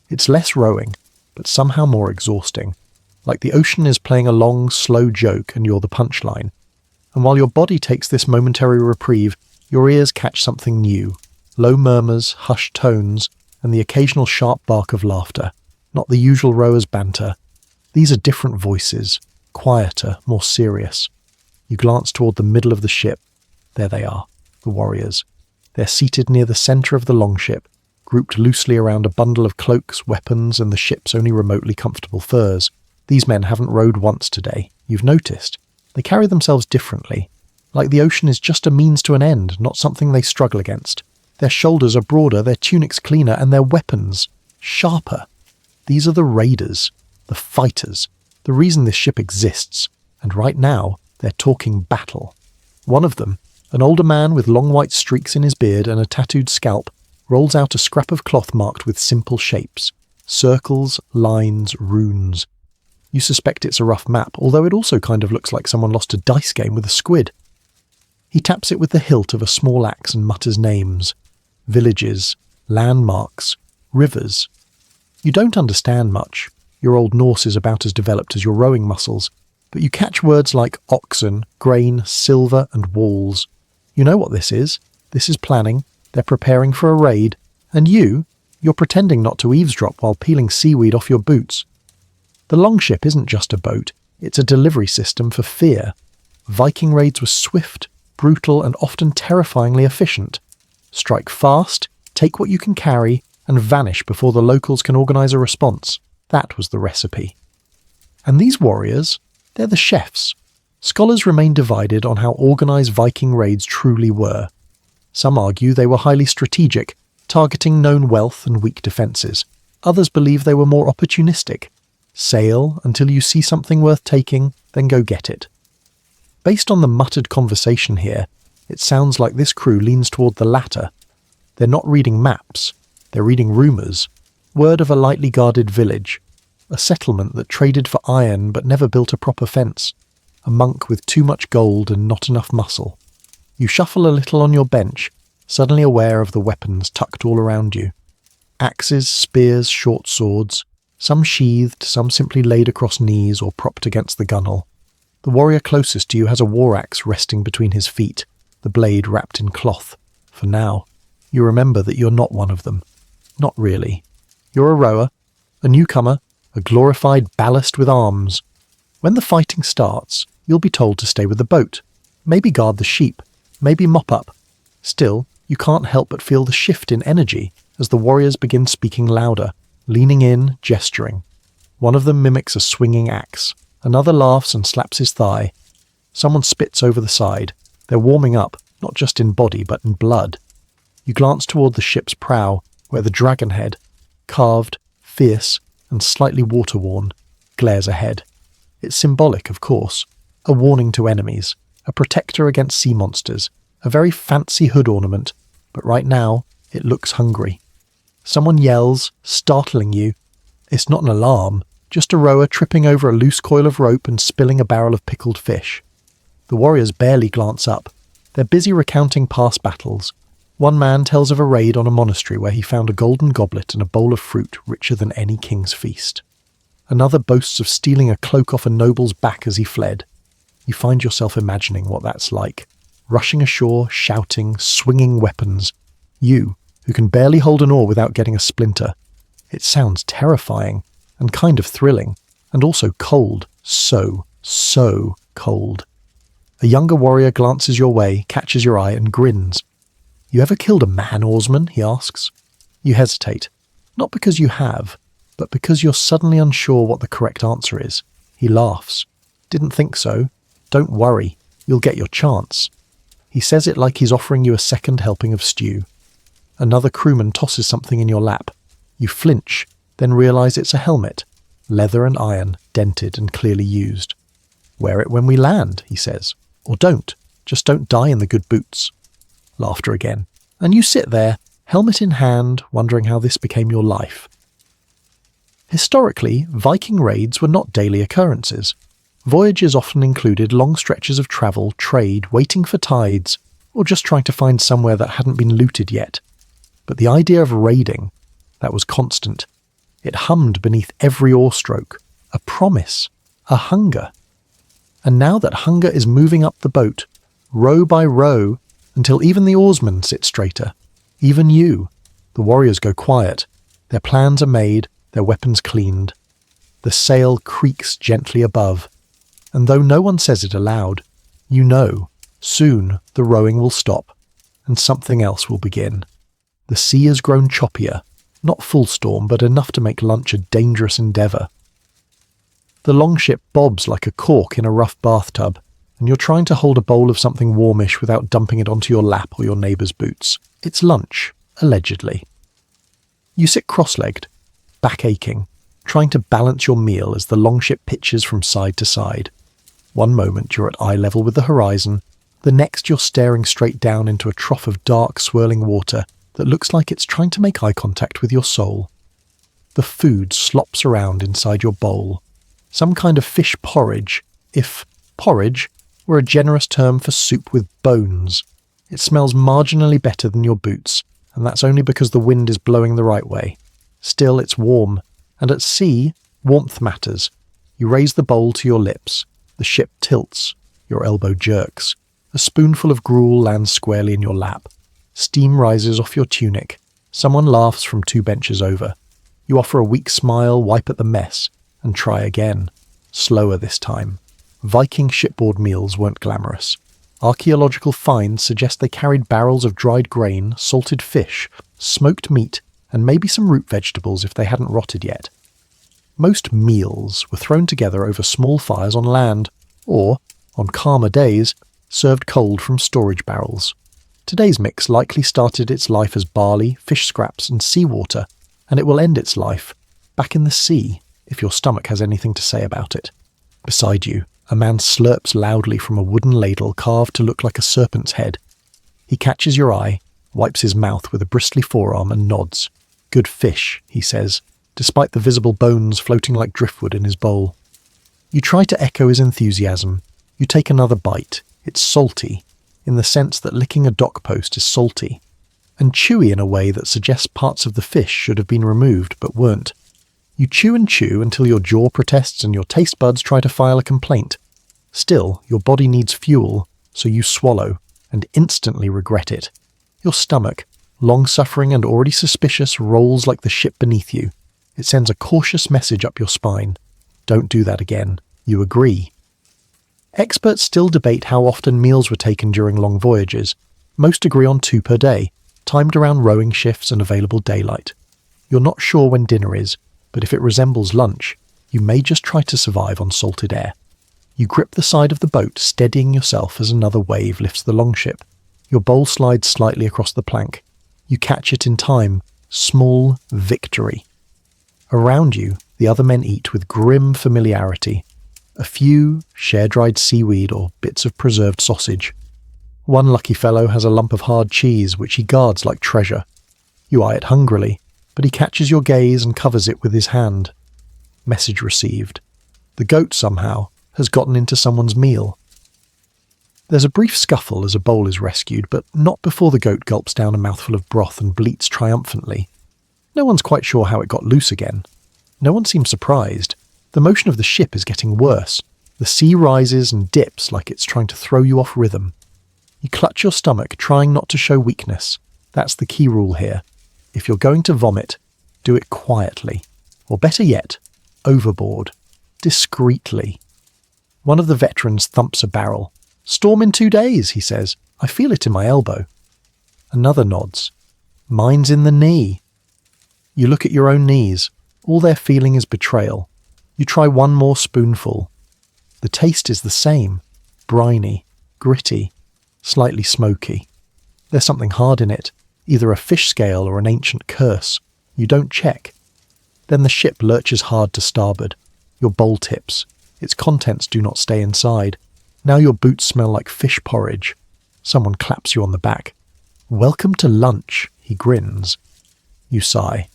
S1: It's less rowing, but somehow more exhausting, like the ocean is playing a long, slow joke and you're the punchline. And while your body takes this momentary reprieve, your ears catch something new. Low murmurs, hushed tones, and the occasional sharp bark of laughter. Not the usual rowers' banter. These are different voices, quieter, more serious. You glance toward the middle of the ship. There they are, the warriors. They're seated near the centre of the longship, grouped loosely around a bundle of cloaks, weapons, and the ship's only remotely comfortable furs. These men haven't rowed once today. You've noticed. They carry themselves differently, like the ocean is just a means to an end, not something they struggle against. Their shoulders are broader, their tunics cleaner, and their weapons sharper. These are the raiders, the fighters, the reason this ship exists, and right now they're talking battle. One of them, an older man with long white streaks in his beard and a tattooed scalp, rolls out a scrap of cloth marked with simple shapes, circles, lines, runes. You suspect it's a rough map, although it also kind of looks like someone lost a dice game with a squid. He taps it with the hilt of a small axe and mutters names. Villages, landmarks, rivers. You don't understand much. Your Old Norse is about as developed as your rowing muscles, but you catch words like oxen, grain, silver, and walls. You know what this is. This is planning. They're preparing for a raid. And you're pretending not to eavesdrop while peeling seaweed off your boots. The longship isn't just a boat, it's a delivery system for fear. Viking raids were swift, brutal, and often terrifyingly efficient. Strike fast, take what you can carry, and vanish before the locals can organise a response. That was the recipe. And these warriors, they're the chefs. Scholars remain divided on how organised Viking raids truly were. Some argue they were highly strategic, targeting known wealth and weak defences. Others believe they were more opportunistic. Sail until you see something worth taking, then go get it. Based on the muttered conversation here, it sounds like this crew leans toward the latter. They're not reading maps, they're reading rumours. Word of a lightly guarded village. A settlement that traded for iron but never built a proper fence. A monk with too much gold and not enough muscle. You shuffle a little on your bench, suddenly aware of the weapons tucked all around you. Axes, spears, short swords. Some sheathed, some simply laid across knees or propped against the gunwale. The warrior closest to you has a war axe resting between his feet, the blade wrapped in cloth. For now, you remember that you're not one of them. Not really. You're a rower, a newcomer, a glorified ballast with arms. When the fighting starts, you'll be told to stay with the boat. Maybe guard the sheep, maybe mop up. Still, you can't help but feel the shift in energy as the warriors begin speaking louder. Leaning in, gesturing. One of them mimics a swinging axe. Another laughs and slaps his thigh. Someone spits over the side. They're warming up, not just in body but in blood. You glance toward the ship's prow, where the dragon head, carved, fierce, and slightly water-worn, glares ahead. It's symbolic, of course. A warning to enemies. A protector against sea monsters. A very fancy hood ornament. But right now, it looks hungry. Someone yells, startling you. It's not an alarm, just a rower tripping over a loose coil of rope and spilling a barrel of pickled fish. The warriors barely glance up. They're busy recounting past battles. One man tells of a raid on a monastery where he found a golden goblet and a bowl of fruit richer than any king's feast. Another boasts of stealing a cloak off a noble's back as he fled. You find yourself imagining what that's like. Rushing ashore, shouting, swinging weapons. You, who can barely hold an oar without getting a splinter. It sounds terrifying, and kind of thrilling, and also cold. So cold. A younger warrior glances your way, catches your eye, and grins. You ever killed a man oarsman? He asks. You hesitate. Not because you have, but because you're suddenly unsure what the correct answer is. He laughs. Didn't think so. Don't worry, you'll get your chance. He says it like he's offering you a second helping of stew. Another crewman tosses something in your lap. You flinch, then realise it's a helmet. Leather and iron, dented and clearly used. Wear it when we land, he says. Or don't. Just don't die in the good boots. Laughter again. And you sit there, helmet in hand, wondering how this became your life. Historically, Viking raids were not daily occurrences. Voyages often included long stretches of travel, trade, waiting for tides, or just trying to find somewhere that hadn't been looted yet. But the idea of raiding, that was constant. It hummed beneath every oar stroke, a promise, a hunger. And now that hunger is moving up the boat, row by row, until even the oarsmen sit straighter. Even you. The warriors go quiet. Their plans are made, their weapons cleaned. The sail creaks gently above. And though no one says it aloud, you know, soon the rowing will stop, and something else will begin. The sea has grown choppier, not full storm, but enough to make lunch a dangerous endeavour. The longship bobs like a cork in a rough bathtub, and you're trying to hold a bowl of something warmish without dumping it onto your lap or your neighbour's boots. It's lunch, allegedly. You sit cross-legged, back aching, trying to balance your meal as the longship pitches from side to side. One moment you're at eye level with the horizon, the next you're staring straight down into a trough of dark, swirling water that looks like it's trying to make eye contact with your soul. The food slops around inside your bowl. Some kind of fish porridge, if porridge were a generous term for soup with bones. It smells marginally better than your boots, and that's only because the wind is blowing the right way. Still, it's warm, and at sea, warmth matters. You raise the bowl to your lips. The ship tilts. Your elbow jerks. A spoonful of gruel lands squarely in your lap. Steam rises off your tunic. Someone laughs from 2 benches over. You offer a weak smile, wipe at the mess, and try again. Slower this time. Viking shipboard meals weren't glamorous. Archaeological finds suggest they carried barrels of dried grain, salted fish, smoked meat, and maybe some root vegetables if they hadn't rotted yet. Most meals were thrown together over small fires on land, or, on calmer days, served cold from storage barrels. Today's mix likely started its life as barley, fish scraps, and seawater, and it will end its life back in the sea, if your stomach has anything to say about it. Beside you, a man slurps loudly from a wooden ladle carved to look like a serpent's head. He catches your eye, wipes his mouth with a bristly forearm and nods. Good fish, he says, despite the visible bones floating like driftwood in his bowl. You try to echo his enthusiasm. You take another bite. It's salty, in the sense that licking a dock post is salty, and chewy in a way that suggests parts of the fish should have been removed but weren't. You chew and chew until your jaw protests and your taste buds try to file a complaint. Still, your body needs fuel, so you swallow, and instantly regret it. Your stomach, long-suffering and already suspicious, rolls like the ship beneath you. It sends a cautious message up your spine. Don't do that again. You agree. Experts still debate how often meals were taken during long voyages. Most agree on 2 per day, timed around rowing shifts and available daylight. You're not sure when dinner is, but if it resembles lunch, you may just try to survive on salted air. You grip the side of the boat, steadying yourself as another wave lifts the longship. Your bowl slides slightly across the plank. You catch it in time. Small victory. Around you, the other men eat with grim familiarity. A few share dried seaweed or bits of preserved sausage. One lucky fellow has a lump of hard cheese which he guards like treasure. You eye it hungrily, but he catches your gaze and covers it with his hand. Message received. The goat somehow has gotten into someone's meal. There's a brief scuffle as a bowl is rescued, but not before the goat gulps down a mouthful of broth and bleats triumphantly. No one's quite sure how it got loose again. No one seems surprised. The motion of the ship is getting worse. The sea rises and dips like it's trying to throw you off rhythm. You clutch your stomach, trying not to show weakness. That's the key rule here. If you're going to vomit, do it quietly. Or better yet, overboard. Discreetly. One of the veterans thumps a barrel. "Storm in 2 days," he says. "I feel it in my elbow." Another nods. "Mine's in the knee." You look at your own knees. All they're feeling is betrayal. You try one more spoonful. The taste is the same. Briny, gritty, slightly smoky. There's something hard in it, either a fish scale or an ancient curse. You don't check. Then the ship lurches hard to starboard. Your bowl tips. Its contents do not stay inside. Now your boots smell like fish porridge. Someone claps you on the back. "Welcome to lunch," he grins. You sigh.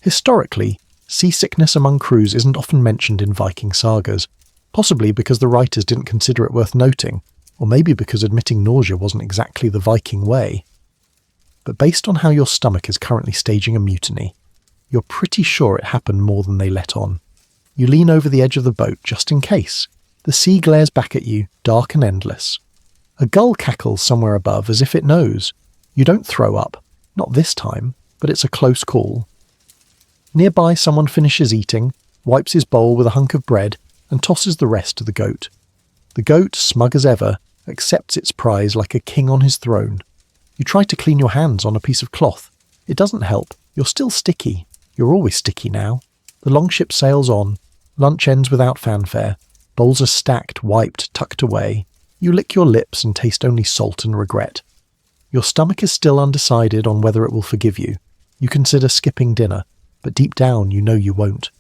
S1: Historically, seasickness among crews isn't often mentioned in Viking sagas. Possibly because the writers didn't consider it worth noting, or maybe because admitting nausea wasn't exactly the Viking way. But based on how your stomach is currently staging a mutiny, you're pretty sure it happened more than they let on. You lean over the edge of the boat just in case. The sea glares back at you, dark and endless. A gull cackles somewhere above as if it knows. You don't throw up. Not this time, but it's a close call. Nearby, someone finishes eating, wipes his bowl with a hunk of bread, and tosses the rest to the goat. The goat, smug as ever, accepts its prize like a king on his throne. You try to clean your hands on a piece of cloth. It doesn't help. You're still sticky. You're always sticky now. The longship sails on. Lunch ends without fanfare. Bowls are stacked, wiped, tucked away. You lick your lips and taste only salt and regret. Your stomach is still undecided on whether it will forgive you. You consider skipping dinner, but deep down you know you won't.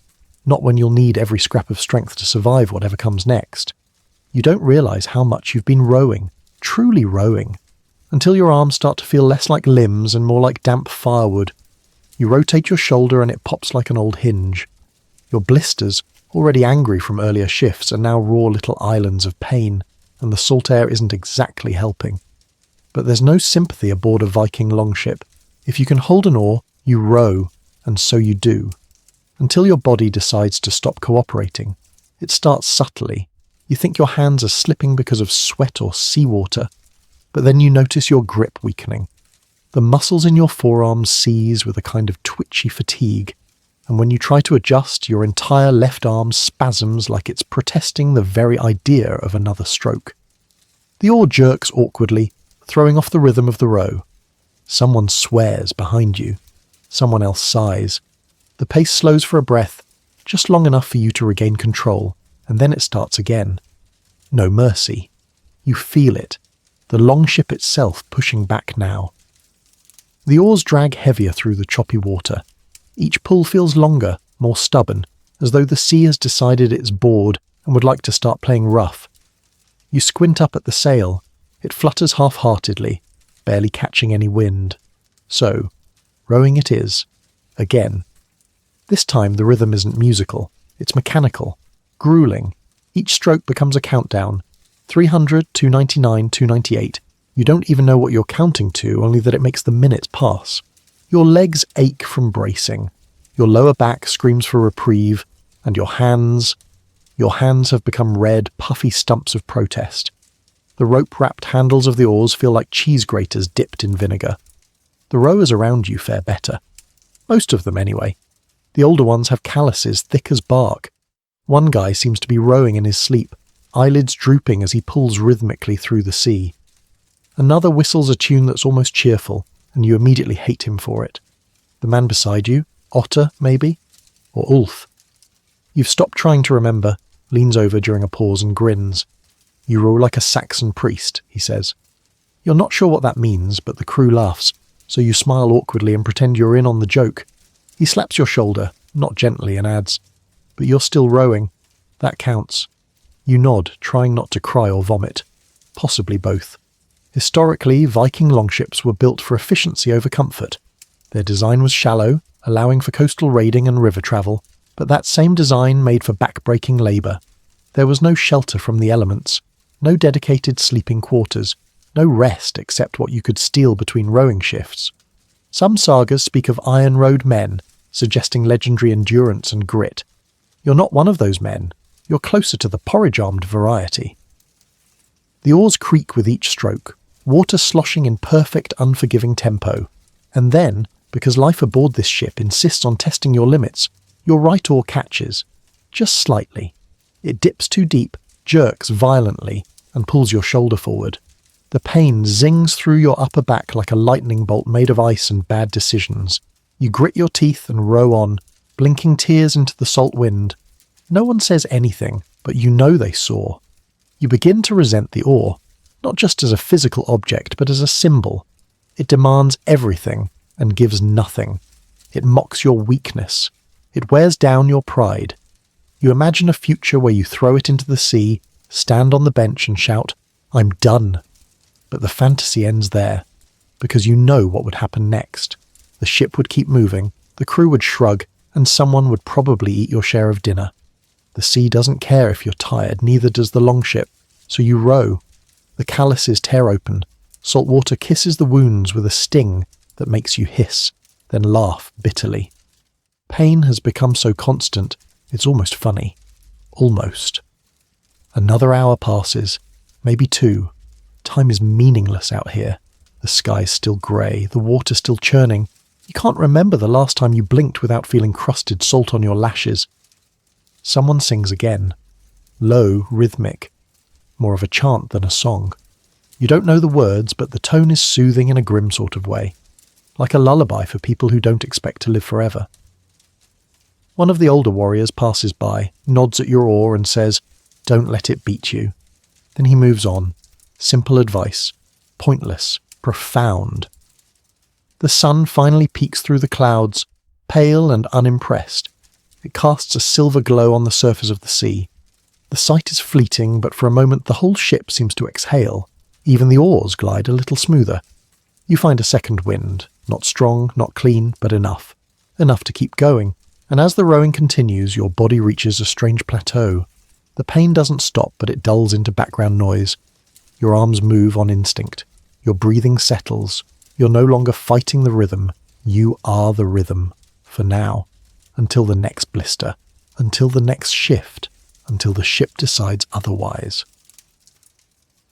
S1: Not when you'll need every scrap of strength to survive whatever comes next. You don't realise how much you've been rowing, truly rowing, until your arms start to feel less like limbs and more like damp firewood. You rotate your shoulder and it pops like an old hinge. Your blisters, already angry from earlier shifts, are now raw little islands of pain, and the salt air isn't exactly helping. But there's no sympathy aboard a Viking longship. If you can hold an oar, you row, and so you do. Until your body decides to stop cooperating. It starts subtly. You think your hands are slipping because of sweat or seawater, but then you notice your grip weakening. The muscles in your forearms seize with a kind of twitchy fatigue, and when you try to adjust, your entire left arm spasms like it's protesting the very idea of another stroke. The oar jerks awkwardly, throwing off the rhythm of the row. Someone swears behind you. Someone else sighs. The pace slows for a breath, just long enough for you to regain control, and then it starts again. No mercy. You feel it. The longship itself pushing back now. The oars drag heavier through the choppy water. Each pull feels longer, more stubborn, as though the sea has decided it's bored and would like to start playing rough. You squint up at the sail. It flutters half-heartedly, barely catching any wind. So, rowing it is. Again. This time the rhythm isn't musical. It's mechanical. Grueling. Each stroke becomes a countdown. 300, 299, 298. You don't even know what you're counting to, only that it makes the minutes pass. Your legs ache from bracing. Your lower back screams for reprieve, and your hands have become red, puffy stumps of protest. The rope-wrapped handles of the oars feel like cheese graters dipped in vinegar. The rowers around you fare better. Most of them, anyway. The older ones have calluses thick as bark. One guy seems to be rowing in his sleep, eyelids drooping as he pulls rhythmically through the sea. Another whistles a tune that's almost cheerful, and you immediately hate him for it. The man beside you, Otter, maybe? Or Ulf? You've stopped trying to remember, leans over during a pause and grins. You row like a Saxon priest, he says. You're not sure what that means, but the crew laughs, so you smile awkwardly and pretend you're in on the joke. He slaps your shoulder, not gently, and adds, "But you're still rowing. That counts." You nod, trying not to cry or vomit. Possibly both. Historically, Viking longships were built for efficiency over comfort. Their design was shallow, allowing for coastal raiding and river travel, but that same design made for back-breaking labour. There was no shelter from the elements, no dedicated sleeping quarters, no rest except what you could steal between rowing shifts. Some sagas speak of iron-rowed men, suggesting legendary endurance and grit. You're not one of those men. You're closer to the porridge-armed variety. The oars creak with each stroke, water sloshing in perfect, unforgiving tempo. And then, because life aboard this ship insists on testing your limits, your right oar catches. Just slightly. It dips too deep, jerks violently, and pulls your shoulder forward. The pain zings through your upper back like a lightning bolt made of ice and bad decisions. You grit your teeth and row on, blinking tears into the salt wind. No one says anything, but you know they saw. You begin to resent the oar, not just as a physical object, but as a symbol. It demands everything and gives nothing. It mocks your weakness. It wears down your pride. You imagine a future where you throw it into the sea, stand on the bench and shout, "I'm done." But the fantasy ends there, because you know what would happen next. The ship would keep moving, the crew would shrug, and someone would probably eat your share of dinner. The sea doesn't care if you're tired, neither does the longship, so you row. The calluses tear open. Salt water kisses the wounds with a sting that makes you hiss, then laugh bitterly. Pain has become so constant, it's almost funny. Almost. Another hour passes, maybe 2. Time is meaningless out here. The sky's still grey, the water still churning. You can't remember the last time you blinked without feeling crusted salt on your lashes. Someone sings again. Low, rhythmic. More of a chant than a song. You don't know the words, but the tone is soothing in a grim sort of way. Like a lullaby for people who don't expect to live forever. One of the older warriors passes by, nods at your oar and says, "Don't let it beat you." Then he moves on. Simple advice. Pointless. Profound. The sun finally peeks through the clouds, pale and unimpressed. It casts a silver glow on the surface of the sea. The sight is fleeting, but for a moment the whole ship seems to exhale. Even the oars glide a little smoother. You find a second wind. Not strong, not clean, but enough. Enough to keep going. And as the rowing continues, your body reaches a strange plateau. The pain doesn't stop, but it dulls into background noise. Your arms move on instinct. Your breathing settles. You're no longer fighting the rhythm. You are the rhythm. For now. Until the next blister. Until the next shift. Until the ship decides otherwise.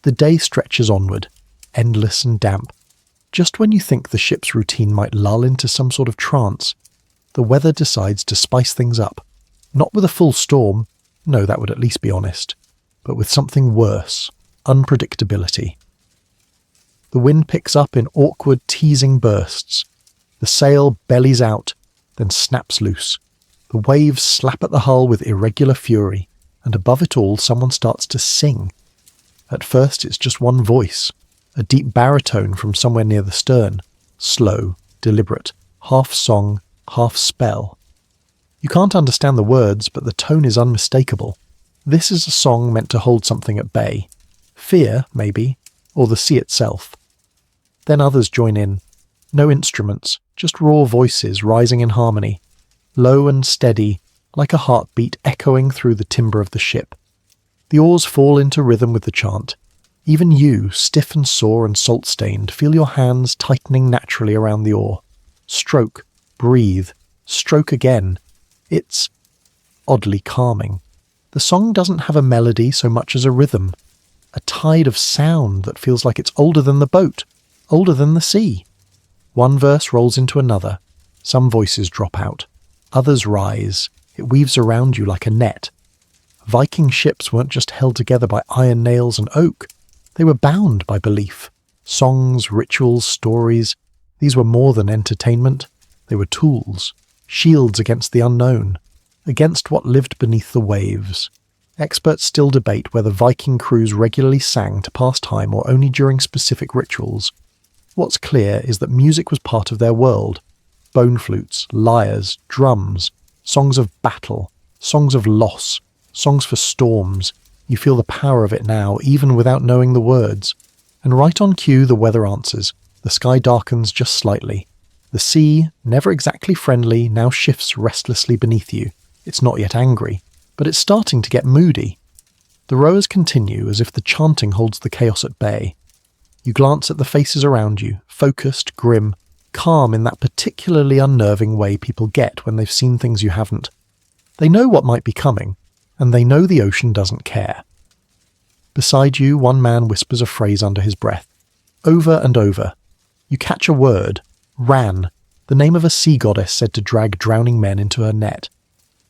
S1: The day stretches onward, endless and damp. Just when you think the ship's routine might lull into some sort of trance, the weather decides to spice things up. Not with a full storm, no, that would at least be honest, but with something worse, unpredictability. The wind picks up in awkward, teasing bursts. The sail bellies out, then snaps loose. The waves slap at the hull with irregular fury, and above it all someone starts to sing. At first it's just one voice, a deep baritone from somewhere near the stern, slow, deliberate, half song, half spell. You can't understand the words, but the tone is unmistakable. This is a song meant to hold something at bay. Fear, maybe, or the sea itself. Then others join in. No instruments, just raw voices rising in harmony, low and steady, like a heartbeat echoing through the timber of the ship. The oars fall into rhythm with the chant. Even you, stiff and sore and salt-stained, feel your hands tightening naturally around the oar. Stroke, breathe, stroke again. It's oddly calming. The song doesn't have a melody so much as a rhythm, a tide of sound that feels like it's older than the boat, older than the sea. One verse rolls into another. Some voices drop out. Others rise. It weaves around you like a net. Viking ships weren't just held together by iron nails and oak. They were bound by belief. Songs, rituals, stories. These were more than entertainment. They were tools. Shields against the unknown. Against what lived beneath the waves. Experts still debate whether Viking crews regularly sang to pass time or only during specific rituals. What's clear is that music was part of their world. Bone flutes, lyres, drums, songs of battle, songs of loss, songs for storms. You feel the power of it now, even without knowing the words. And right on cue, the weather answers. The sky darkens just slightly. The sea, never exactly friendly, now shifts restlessly beneath you. It's not yet angry, but it's starting to get moody. The rowers continue as if the chanting holds the chaos at bay. You glance at the faces around you, focused, grim, calm in that particularly unnerving way people get when they've seen things you haven't. They know what might be coming, and they know the ocean doesn't care. Beside you, one man whispers a phrase under his breath. Over and over. You catch a word. Ran. The name of a sea goddess said to drag drowning men into her net.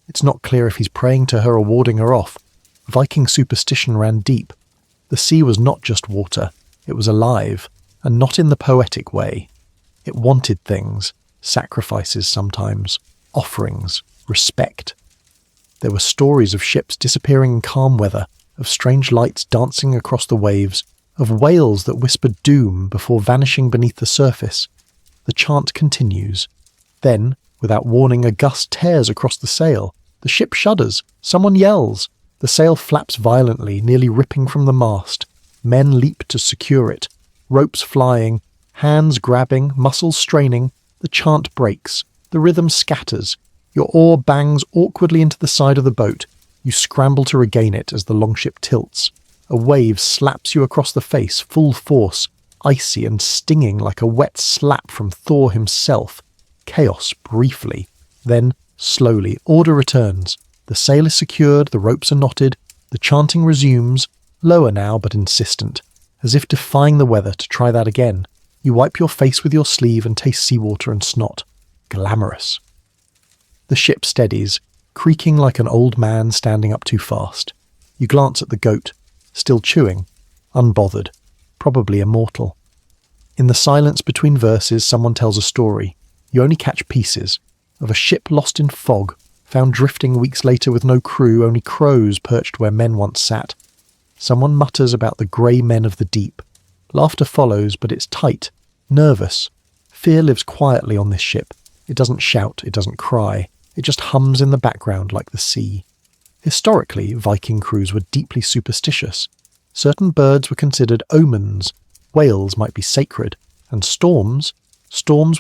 S1: It's not clear if he's praying to her or warding her off. Viking superstition ran deep. The sea was not just water. It was alive, and not in the poetic way. It wanted things, sacrifices sometimes, offerings, respect. There were stories of ships disappearing in calm weather, of strange lights dancing across the waves, of whales that whispered doom before vanishing beneath the surface. The chant continues. Then, without warning, a gust tears across the sail. The ship shudders. Someone yells. The sail flaps violently, nearly ripping from the mast. Men leap to secure it. Ropes flying, hands grabbing, muscles straining. The chant breaks. The rhythm scatters. Your oar bangs awkwardly into the side of the boat. You scramble to regain it as the longship tilts. A wave slaps you across the face, full force, icy and stinging like a wet slap from Thor himself. Chaos briefly. Then, slowly, order returns. The sail is secured, the ropes are knotted, the chanting resumes, lower now but insistent, as if defying the weather to try that again. You wipe your face with your sleeve and taste seawater and snot. Glamorous. The ship steadies, creaking like an old man standing up too fast. You glance at the goat, still chewing, unbothered, probably immortal. In the silence between verses, someone tells a story. You only catch pieces, of a ship lost in fog, found drifting weeks later with no crew, only crows perched where men once sat. Someone mutters about the grey men of the deep. Laughter follows, but it's tight, nervous. Fear lives quietly on this ship. It doesn't shout, it doesn't cry. It just hums in the background like the sea. Historically, Viking crews were deeply superstitious. Certain birds were considered omens. Whales might be sacred. And storms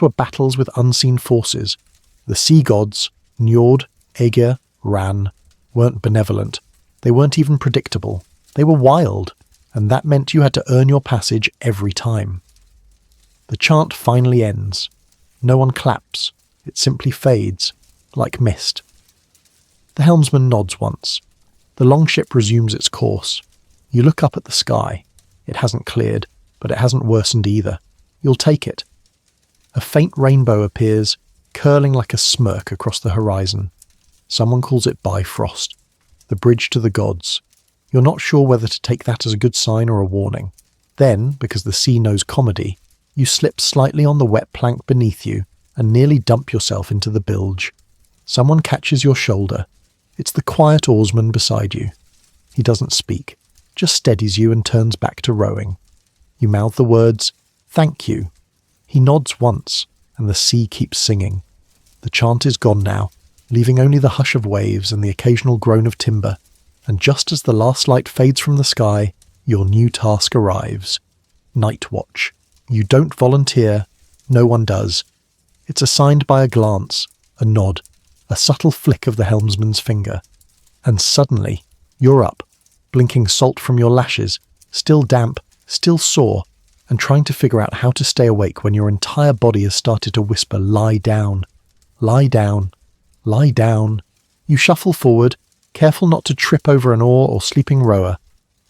S1: were battles with unseen forces. The sea gods, Njord, Aegir, Ran, weren't benevolent. They weren't even predictable. They were wild, and that meant you had to earn your passage every time. The chant finally ends. No one claps. It simply fades, like mist. The helmsman nods once. The longship resumes its course. You look up at the sky. It hasn't cleared, but it hasn't worsened either. You'll take it. A faint rainbow appears, curling like a smirk across the horizon. Someone calls it Bifrost, the bridge to the gods. You're not sure whether to take that as a good sign or a warning. Then, because the sea knows comedy, you slip slightly on the wet plank beneath you and nearly dump yourself into the bilge. Someone catches your shoulder. It's the quiet oarsman beside you. He doesn't speak, just steadies you and turns back to rowing. You mouth the words, "Thank you." He nods once, and the sea keeps singing. The chant is gone now, leaving only the hush of waves and the occasional groan of timber. And just as the last light fades from the sky, your new task arrives. Night watch. You don't volunteer. No one does. It's assigned by a glance, a nod, a subtle flick of the helmsman's finger. And suddenly, you're up, blinking salt from your lashes, still damp, still sore, and trying to figure out how to stay awake when your entire body has started to whisper, "Lie down, lie down, lie down." You shuffle forward, careful not to trip over an oar or sleeping rower.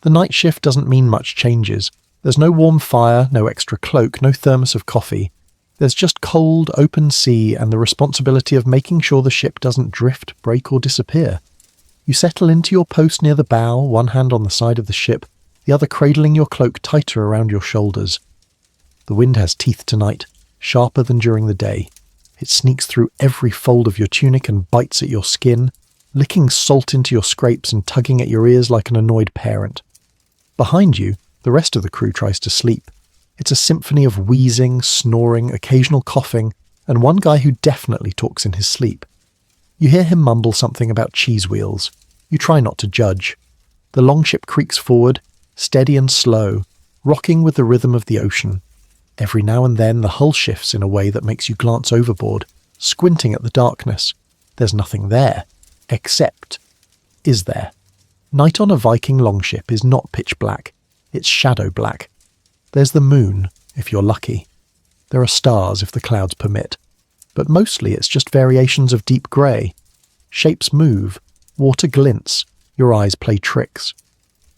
S1: The night shift doesn't mean much changes. There's no warm fire, no extra cloak, no thermos of coffee. There's just cold, open sea and the responsibility of making sure the ship doesn't drift, break or disappear. You settle into your post near the bow, one hand on the side of the ship, the other cradling your cloak tighter around your shoulders. The wind has teeth tonight, sharper than during the day. It sneaks through every fold of your tunic and bites at your skin, licking salt into your scrapes and tugging at your ears like an annoyed parent. Behind you, the rest of the crew tries to sleep. It's a symphony of wheezing, snoring, occasional coughing, and one guy who definitely talks in his sleep. You hear him mumble something about cheese wheels. You try not to judge. The longship creaks forward, steady and slow, rocking with the rhythm of the ocean. Every now and then the hull shifts in a way that makes you glance overboard, squinting at the darkness. There's nothing there. Except, is there? Night on a Viking longship is not pitch black. It's shadow black. There's the moon, if you're lucky. There are stars if the clouds permit. But mostly it's just variations of deep grey. Shapes move, water glints, your eyes play tricks.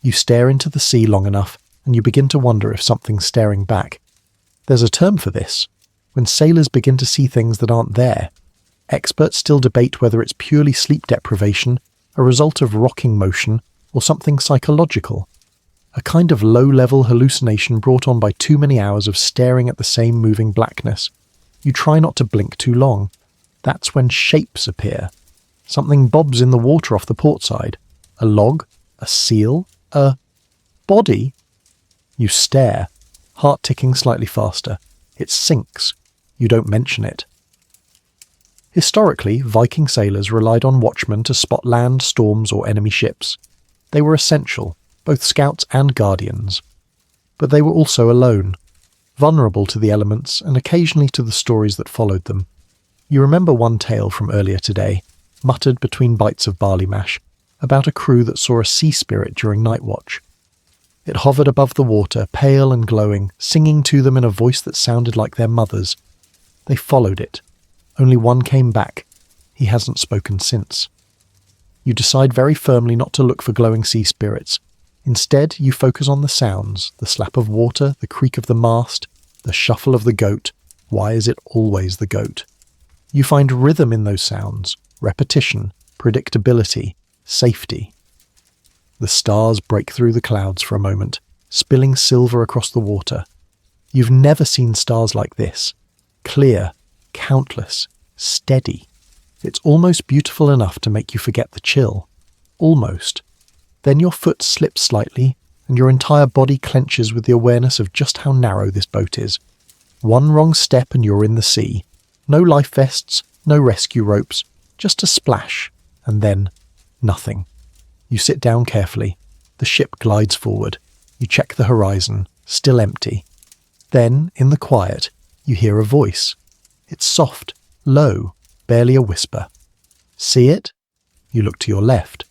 S1: You stare into the sea long enough and you begin to wonder if something's staring back. There's a term for this, when sailors begin to see things that aren't there. Experts still debate whether it's purely sleep deprivation, a result of rocking motion, or something psychological. A kind of low-level hallucination brought on by too many hours of staring at the same moving blackness. You try not to blink too long. That's when shapes appear. Something bobs in the water off the port side. A log, a seal, a body. You stare, heart ticking slightly faster. It sinks. You don't mention it. Historically, Viking sailors relied on watchmen to spot land, storms, or enemy ships. They were essential, both scouts and guardians. But they were also alone, vulnerable to the elements and occasionally to the stories that followed them. You remember one tale from earlier today, muttered between bites of barley mash. about a crew that saw a sea spirit during night watch. It hovered above the water, pale and glowing, singing to them in a voice that sounded like their mother's. They followed it. Only one came back. He hasn't spoken since. You decide very firmly not to look for glowing sea spirits. Instead, you focus on the sounds, the slap of water, the creak of the mast, the shuffle of the goat. Why is it always the goat? You find rhythm in those sounds, repetition, predictability, safety. The stars break through the clouds for a moment, spilling silver across the water. You've never seen stars like this. Clear, countless, steady. It's almost beautiful enough to make you forget the chill. Almost. Then your foot slips slightly, and your entire body clenches with the awareness of just how narrow this boat is. One wrong step and you're in the sea. No life vests, no rescue ropes, just a splash, and then nothing. You sit down carefully. The ship glides forward. You check the horizon, still empty. Then, in the quiet, you hear a voice. It's soft, low, barely a whisper. See it? You look to your left.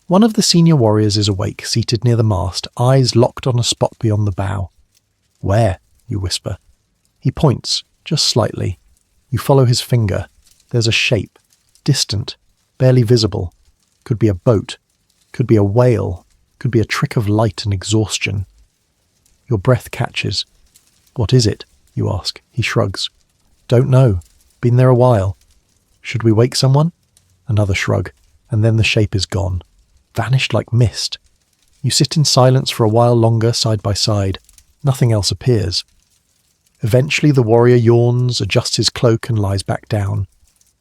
S1: One of the senior warriors is awake, seated near the mast, eyes locked on a spot beyond the bow. Where? You whisper. He points, just slightly. You follow his finger. There's a shape, distant, barely visible. Could be a boat. Could be a whale. Could be a trick of light and exhaustion. Your breath catches. What is it? You ask. He shrugs. Don't know. Been there a while. Should we wake someone? Another shrug, and then the shape is gone. Vanished like mist. You sit in silence for a while longer, side by side. Nothing else appears. Eventually the warrior yawns, adjusts his cloak and lies back down,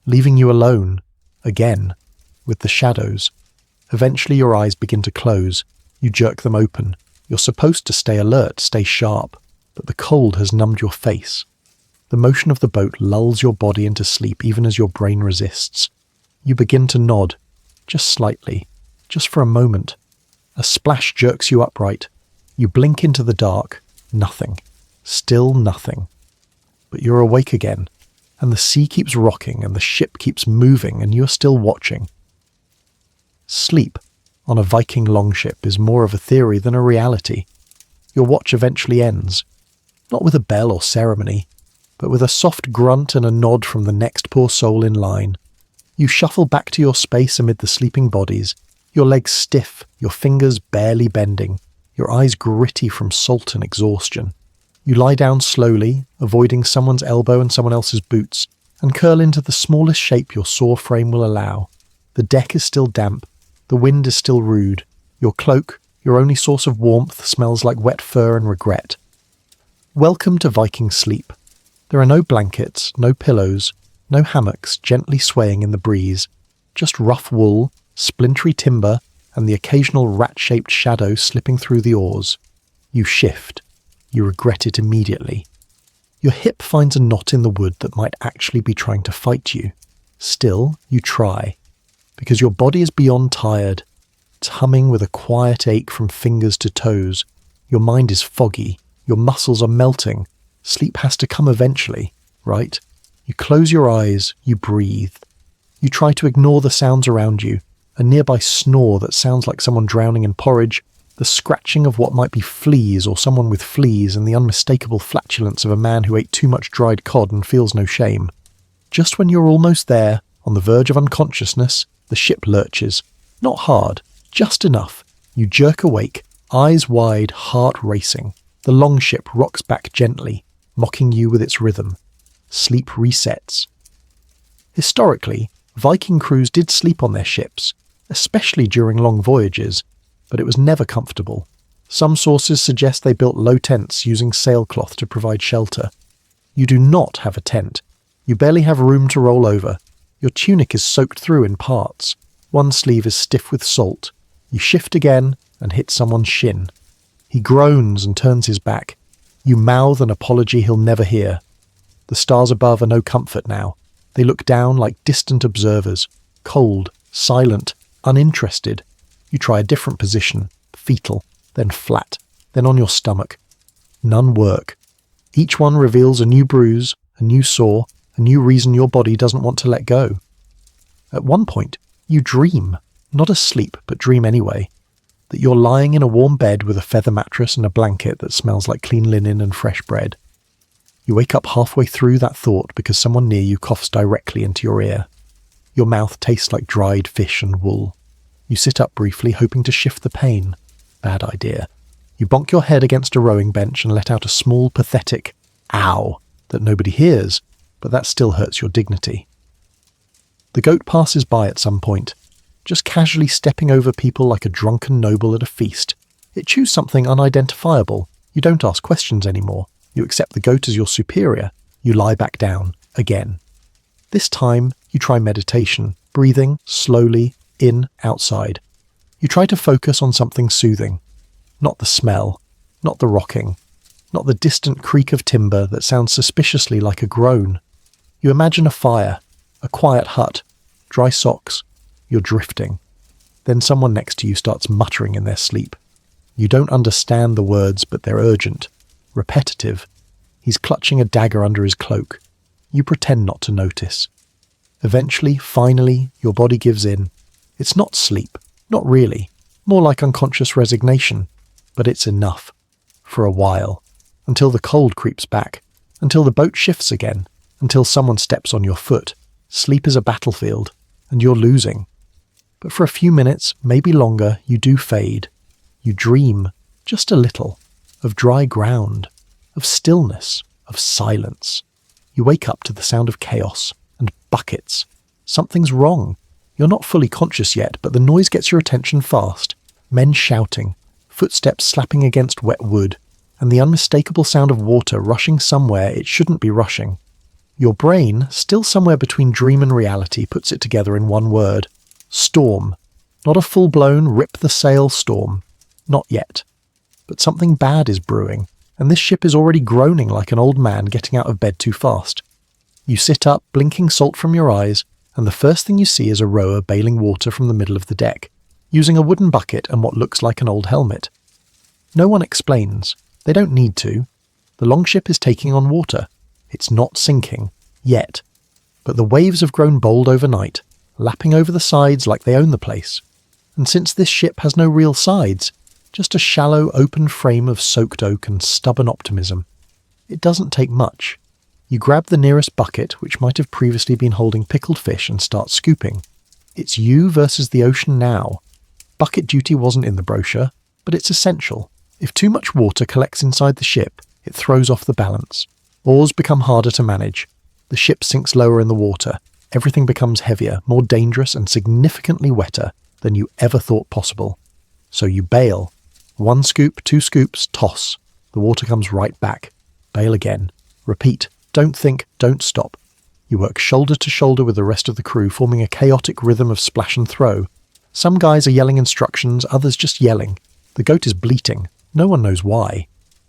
S1: leaving you alone, again, with the shadows. Eventually your eyes begin to close. You jerk them open. You're supposed to stay alert, stay sharp, but the cold has numbed your face. The motion of the boat lulls your body into sleep even as your brain resists. You begin to nod, just slightly, just for a moment. A splash jerks you upright. You blink into the dark. Nothing. Still nothing. But you're awake again, and the sea keeps rocking and the ship keeps moving and you're still watching. Sleep on a Viking longship is more of a theory than a reality. Your watch eventually ends, not with a bell or ceremony, but with a soft grunt and a nod from the next poor soul in line. You shuffle back to your space amid the sleeping bodies, your legs stiff, your fingers barely bending, your eyes gritty from salt and exhaustion. You lie down slowly, avoiding someone's elbow and someone else's boots, and curl into the smallest shape your sore frame will allow. The deck is still damp, the wind is still rude. Your cloak, your only source of warmth, smells like wet fur and regret. Welcome to Viking sleep. There are no blankets, no pillows, no hammocks gently swaying in the breeze, just rough wool, splintery timber, and the occasional rat-shaped shadow slipping through the oars. You shift. You regret it immediately. Your hip finds a knot in the wood that might actually be trying to fight you. Still, you try. Because your body is beyond tired. It's humming with a quiet ache from fingers to toes. Your mind is foggy. Your muscles are melting. Sleep has to come eventually, right? You close your eyes. You breathe. You try to ignore the sounds around you. A nearby snore that sounds like someone drowning in porridge, the scratching of what might be fleas or someone with fleas, and the unmistakable flatulence of a man who ate too much dried cod and feels no shame. Just when you're almost there, on the verge of unconsciousness, the ship lurches. Not hard, just enough. You jerk awake, eyes wide, heart racing. The longship rocks back gently, mocking you with its rhythm. Sleep resets. Historically, Viking crews did sleep on their ships, especially during long voyages, but it was never comfortable. Some sources suggest they built low tents using sailcloth to provide shelter. You do not have a tent. You barely have room to roll over. Your tunic is soaked through in parts. One sleeve is stiff with salt. You shift again and hit someone's shin. He groans and turns his back. You mouth an apology he'll never hear. The stars above are no comfort now. They look down like distant observers, cold, silent, uninterested. You try a different position, fetal, then flat, then on your stomach. None work. Each one reveals a new bruise, a new sore, a new reason your body doesn't want to let go. At one point, you dream. Not asleep, but dream anyway. That you're lying in a warm bed with a feather mattress and a blanket that smells like clean linen and fresh bread. You wake up halfway through that thought because someone near you coughs directly into your ear. Your mouth tastes like dried fish and wool. You sit up briefly, hoping to shift the pain. Bad idea. You bonk your head against a rowing bench and let out a small, pathetic ow that nobody hears, but that still hurts your dignity. The goat passes by at some point, just casually stepping over people like a drunken noble at a feast. It chews something unidentifiable. You don't ask questions anymore. You accept the goat as your superior. You lie back down, again. This time, you try meditation, breathing slowly, in, outside. You try to focus on something soothing. Not the smell, not the rocking, not the distant creak of timber that sounds suspiciously like a groan. You imagine a fire, a quiet hut, dry socks. You're drifting. Then someone next to you starts muttering in their sleep. You don't understand the words, but they're urgent, repetitive. He's clutching a dagger under his cloak. You pretend not to notice. Eventually, finally, your body gives in. It's not sleep, not really, more like unconscious resignation, but it's enough. For a while. Until the cold creeps back, until the boat shifts again, until someone steps on your foot. Sleep is a battlefield, and you're losing. But for a few minutes, maybe longer, you do fade. You dream, just a little, of dry ground, of stillness, of silence. You wake up to the sound of chaos and buckets. Something's wrong. You're not fully conscious yet, but the noise gets your attention fast. Men shouting, footsteps slapping against wet wood, and the unmistakable sound of water rushing somewhere it shouldn't be rushing. Your brain, still somewhere between dream and reality, puts it together in one word. Storm. Not a full-blown rip-the-sail storm. Not yet. But something bad is brewing, and this ship is already groaning like an old man getting out of bed too fast. You sit up, blinking salt from your eyes, and the first thing you see is a rower bailing water from the middle of the deck, using a wooden bucket and what looks like an old helmet. No one explains. They don't need to. The Longship is taking on water. It's not sinking. Yet. But the waves have grown bold overnight, lapping over the sides like they own the place. And since this ship has no real sides, just a shallow open frame of soaked oak and stubborn optimism, it doesn't take much. You grab the nearest bucket, which might have previously been holding pickled fish, and start scooping. It's you versus the ocean now. Bucket duty wasn't in the brochure, but it's essential. If too much water collects inside the ship, it throws off the balance. Oars become harder to manage. The ship sinks lower in the water. Everything becomes heavier, more dangerous, and significantly wetter than you ever thought possible. So you bail. 1 scoop, 2 scoops, toss. The water comes right back. Bail again. Repeat. Don't think, don't stop. You work shoulder to shoulder with the rest of the crew, forming a chaotic rhythm of splash and throw. Some guys are yelling instructions, others just yelling. The goat is bleating. No one knows why.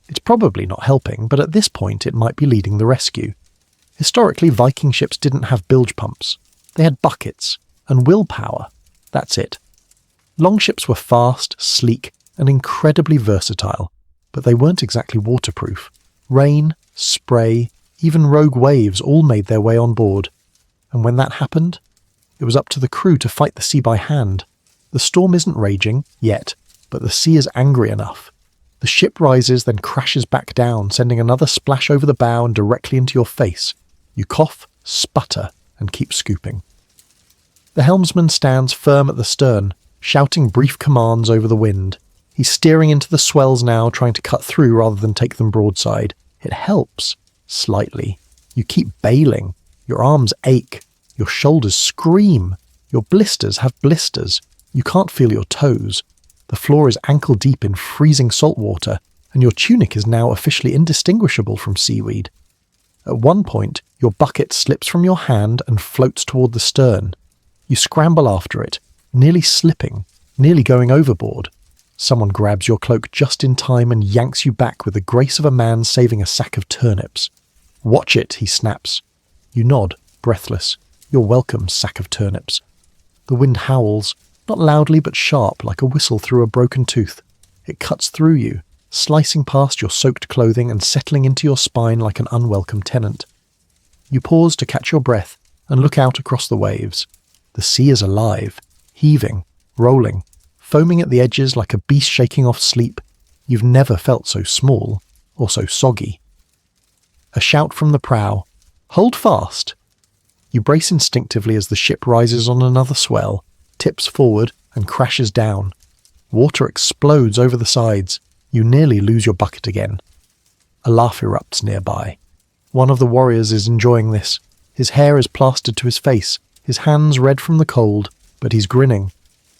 S1: It's probably not helping, but at this point it might be leading the rescue. Historically, Viking ships didn't have bilge pumps. They had buckets and willpower. That's it. Longships were fast, sleek, and incredibly versatile, but they weren't exactly waterproof. Rain, spray, even rogue waves all made their way on board. And when that happened, it was up to the crew to fight the sea by hand. The storm isn't raging, yet, but the sea is angry enough. The ship rises, then crashes back down, sending another splash over the bow and directly into your face. You cough, sputter, and keep scooping. The helmsman stands firm at the stern, shouting brief commands over the wind. He's steering into the swells now, trying to cut through rather than take them broadside. It helps. Slightly. You keep bailing. Your arms ache. Your shoulders scream. Your blisters have blisters. You can't feel your toes. The floor is ankle deep in freezing salt water, and your tunic is now officially indistinguishable from seaweed. At one point, your bucket slips from your hand and floats toward the stern. You scramble after it, nearly slipping, nearly going overboard. Someone grabs your cloak just in time and yanks you back with the grace of a man saving a sack of turnips. "Watch it," he snaps. You nod, breathless. You're welcome, sack of turnips. The wind howls, not loudly but sharp, like a whistle through a broken tooth. It cuts through you, slicing past your soaked clothing and settling into your spine like an unwelcome tenant. You pause to catch your breath and look out across the waves. The sea is alive, heaving, rolling, foaming at the edges like a beast shaking off sleep. You've never felt so small or so soggy. A shout from the prow. Hold fast! You brace instinctively as the ship rises on another swell, tips forward and crashes down. Water explodes over the sides. You nearly lose your bucket again. A laugh erupts nearby. One of the warriors is enjoying this. His hair is plastered to his face, his hands red from the cold, but he's grinning.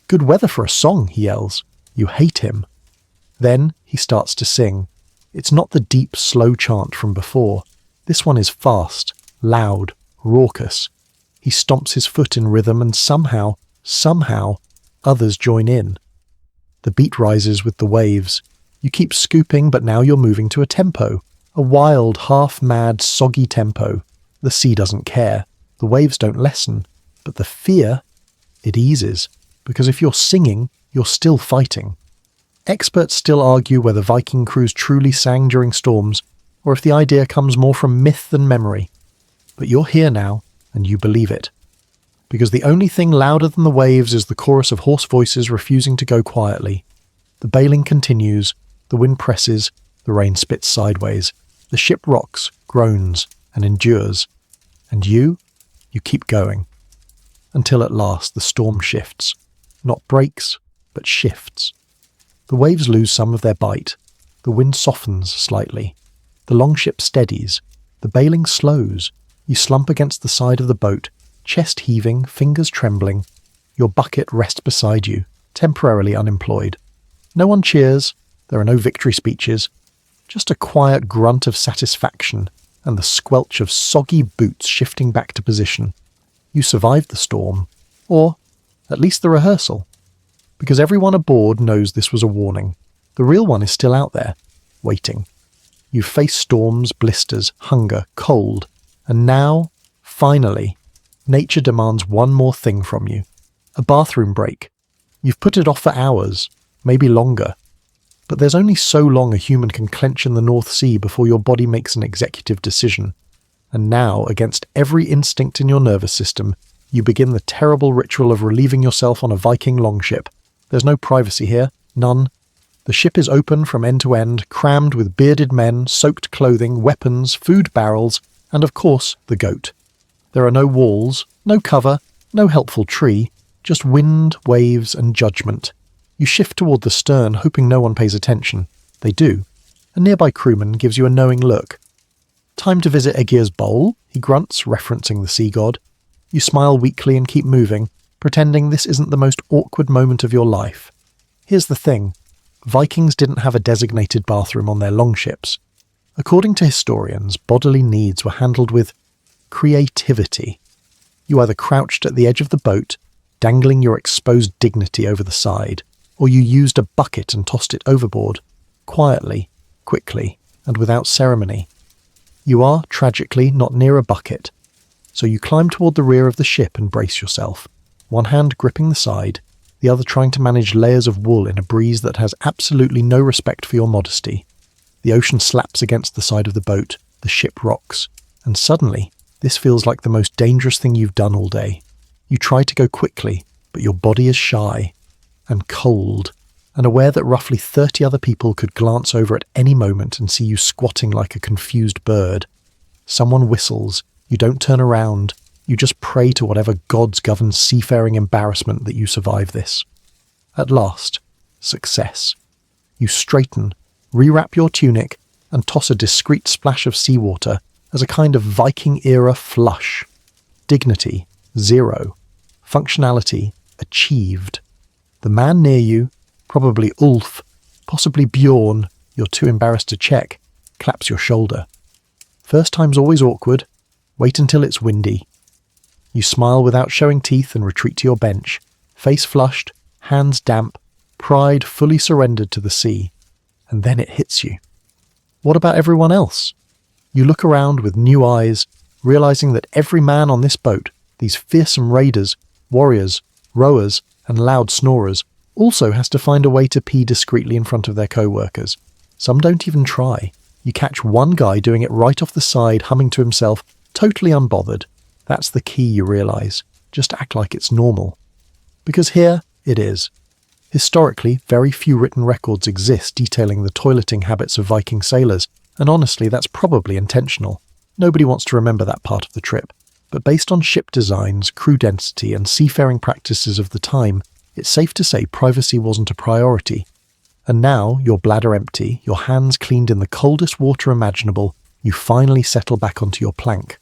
S1: Good weather for a song, he yells. You hate him. Then he starts to sing. It's not the deep, slow chant from before. This one is fast, loud, raucous. He stomps his foot in rhythm and somehow, others join in. The beat rises with the waves. You keep scooping, but now you're moving to a tempo. A wild, half-mad, soggy tempo. The sea doesn't care. The waves don't lessen. But the fear, it eases. Because if you're singing, you're still fighting. Experts still argue whether Viking crews truly sang during storms, or if the idea comes more from myth than memory. But you're here now, and you believe it. Because the only thing louder than the waves is the chorus of hoarse voices refusing to go quietly. The bailing continues, the wind presses, the rain spits sideways. The ship rocks, groans, and endures. And you keep going. Until at last the storm shifts. Not breaks, but shifts. The waves lose some of their bite. The wind softens slightly. The longship steadies. The bailing slows. You slump against the side of the boat, chest heaving, fingers trembling. Your bucket rests beside you, temporarily unemployed. No one cheers. There are no victory speeches. Just a quiet grunt of satisfaction and the squelch of soggy boots shifting back to position. You survived the storm. Or, at least the rehearsal. Because everyone aboard knows this was a warning. The real one is still out there, waiting. You've faced storms, blisters, hunger, cold. And now, finally, nature demands one more thing from you. A bathroom break. You've put it off for hours, maybe longer. But there's only so long a human can clench in the North Sea before your body makes an executive decision. And now, against every instinct in your nervous system, you begin the terrible ritual of relieving yourself on a Viking longship. There's no privacy here, none. The ship is open from end to end, crammed with bearded men, soaked clothing, weapons, food barrels, and of course, the goat. There are no walls, no cover, no helpful tree, just wind, waves, and judgment. You shift toward the stern, hoping no one pays attention. They do. A nearby crewman gives you a knowing look. Time to visit Aegir's bowl, he grunts, referencing the sea god. You smile weakly and keep moving, pretending this isn't the most awkward moment of your life. Here's the thing. Vikings didn't have a designated bathroom on their longships. According to historians, bodily needs were handled with creativity. You either crouched at the edge of the boat, dangling your exposed dignity over the side, or you used a bucket and tossed it overboard, quietly, quickly, and without ceremony. You are, tragically, not near a bucket, so you climb toward the rear of the ship and brace yourself, one hand gripping the side, the other trying to manage layers of wool in a breeze that has absolutely no respect for your modesty. The ocean slaps against the side of the boat, the ship rocks, and suddenly, this feels like the most dangerous thing you've done all day. You try to go quickly, but your body is shy, and cold, and aware that roughly 30 other people could glance over at any moment and see you squatting like a confused bird. Someone whistles, you don't turn around, you just pray to whatever gods govern seafaring embarrassment that you survive this. At last, success. You straighten, rewrap your tunic, and toss a discreet splash of seawater as a kind of Viking-era flush. Dignity, 0. Functionality, achieved. The man near you, probably Ulf, possibly Bjorn, you're too embarrassed to check, claps your shoulder. First time's always awkward. Wait until it's windy. You smile without showing teeth and retreat to your bench, face flushed, hands damp, pride fully surrendered to the sea. And then it hits you. What about everyone else? You look around with new eyes, realizing that every man on this boat, these fearsome raiders, warriors, rowers, and loud snorers, also has to find a way to pee discreetly in front of their co-workers. Some don't even try. You catch one guy doing it right off the side, humming to himself, totally unbothered. That's the key, you realize. Just act like it's normal. Because here, It is. Historically, very few written records exist detailing the toileting habits of Viking sailors, and honestly, that's probably intentional. Nobody wants to remember that part of the trip. But based on ship designs, crew density, and seafaring practices of the time, it's safe to say privacy wasn't a priority. And now, your bladder empty, your hands cleaned in the coldest water imaginable, you finally settle back onto your plank.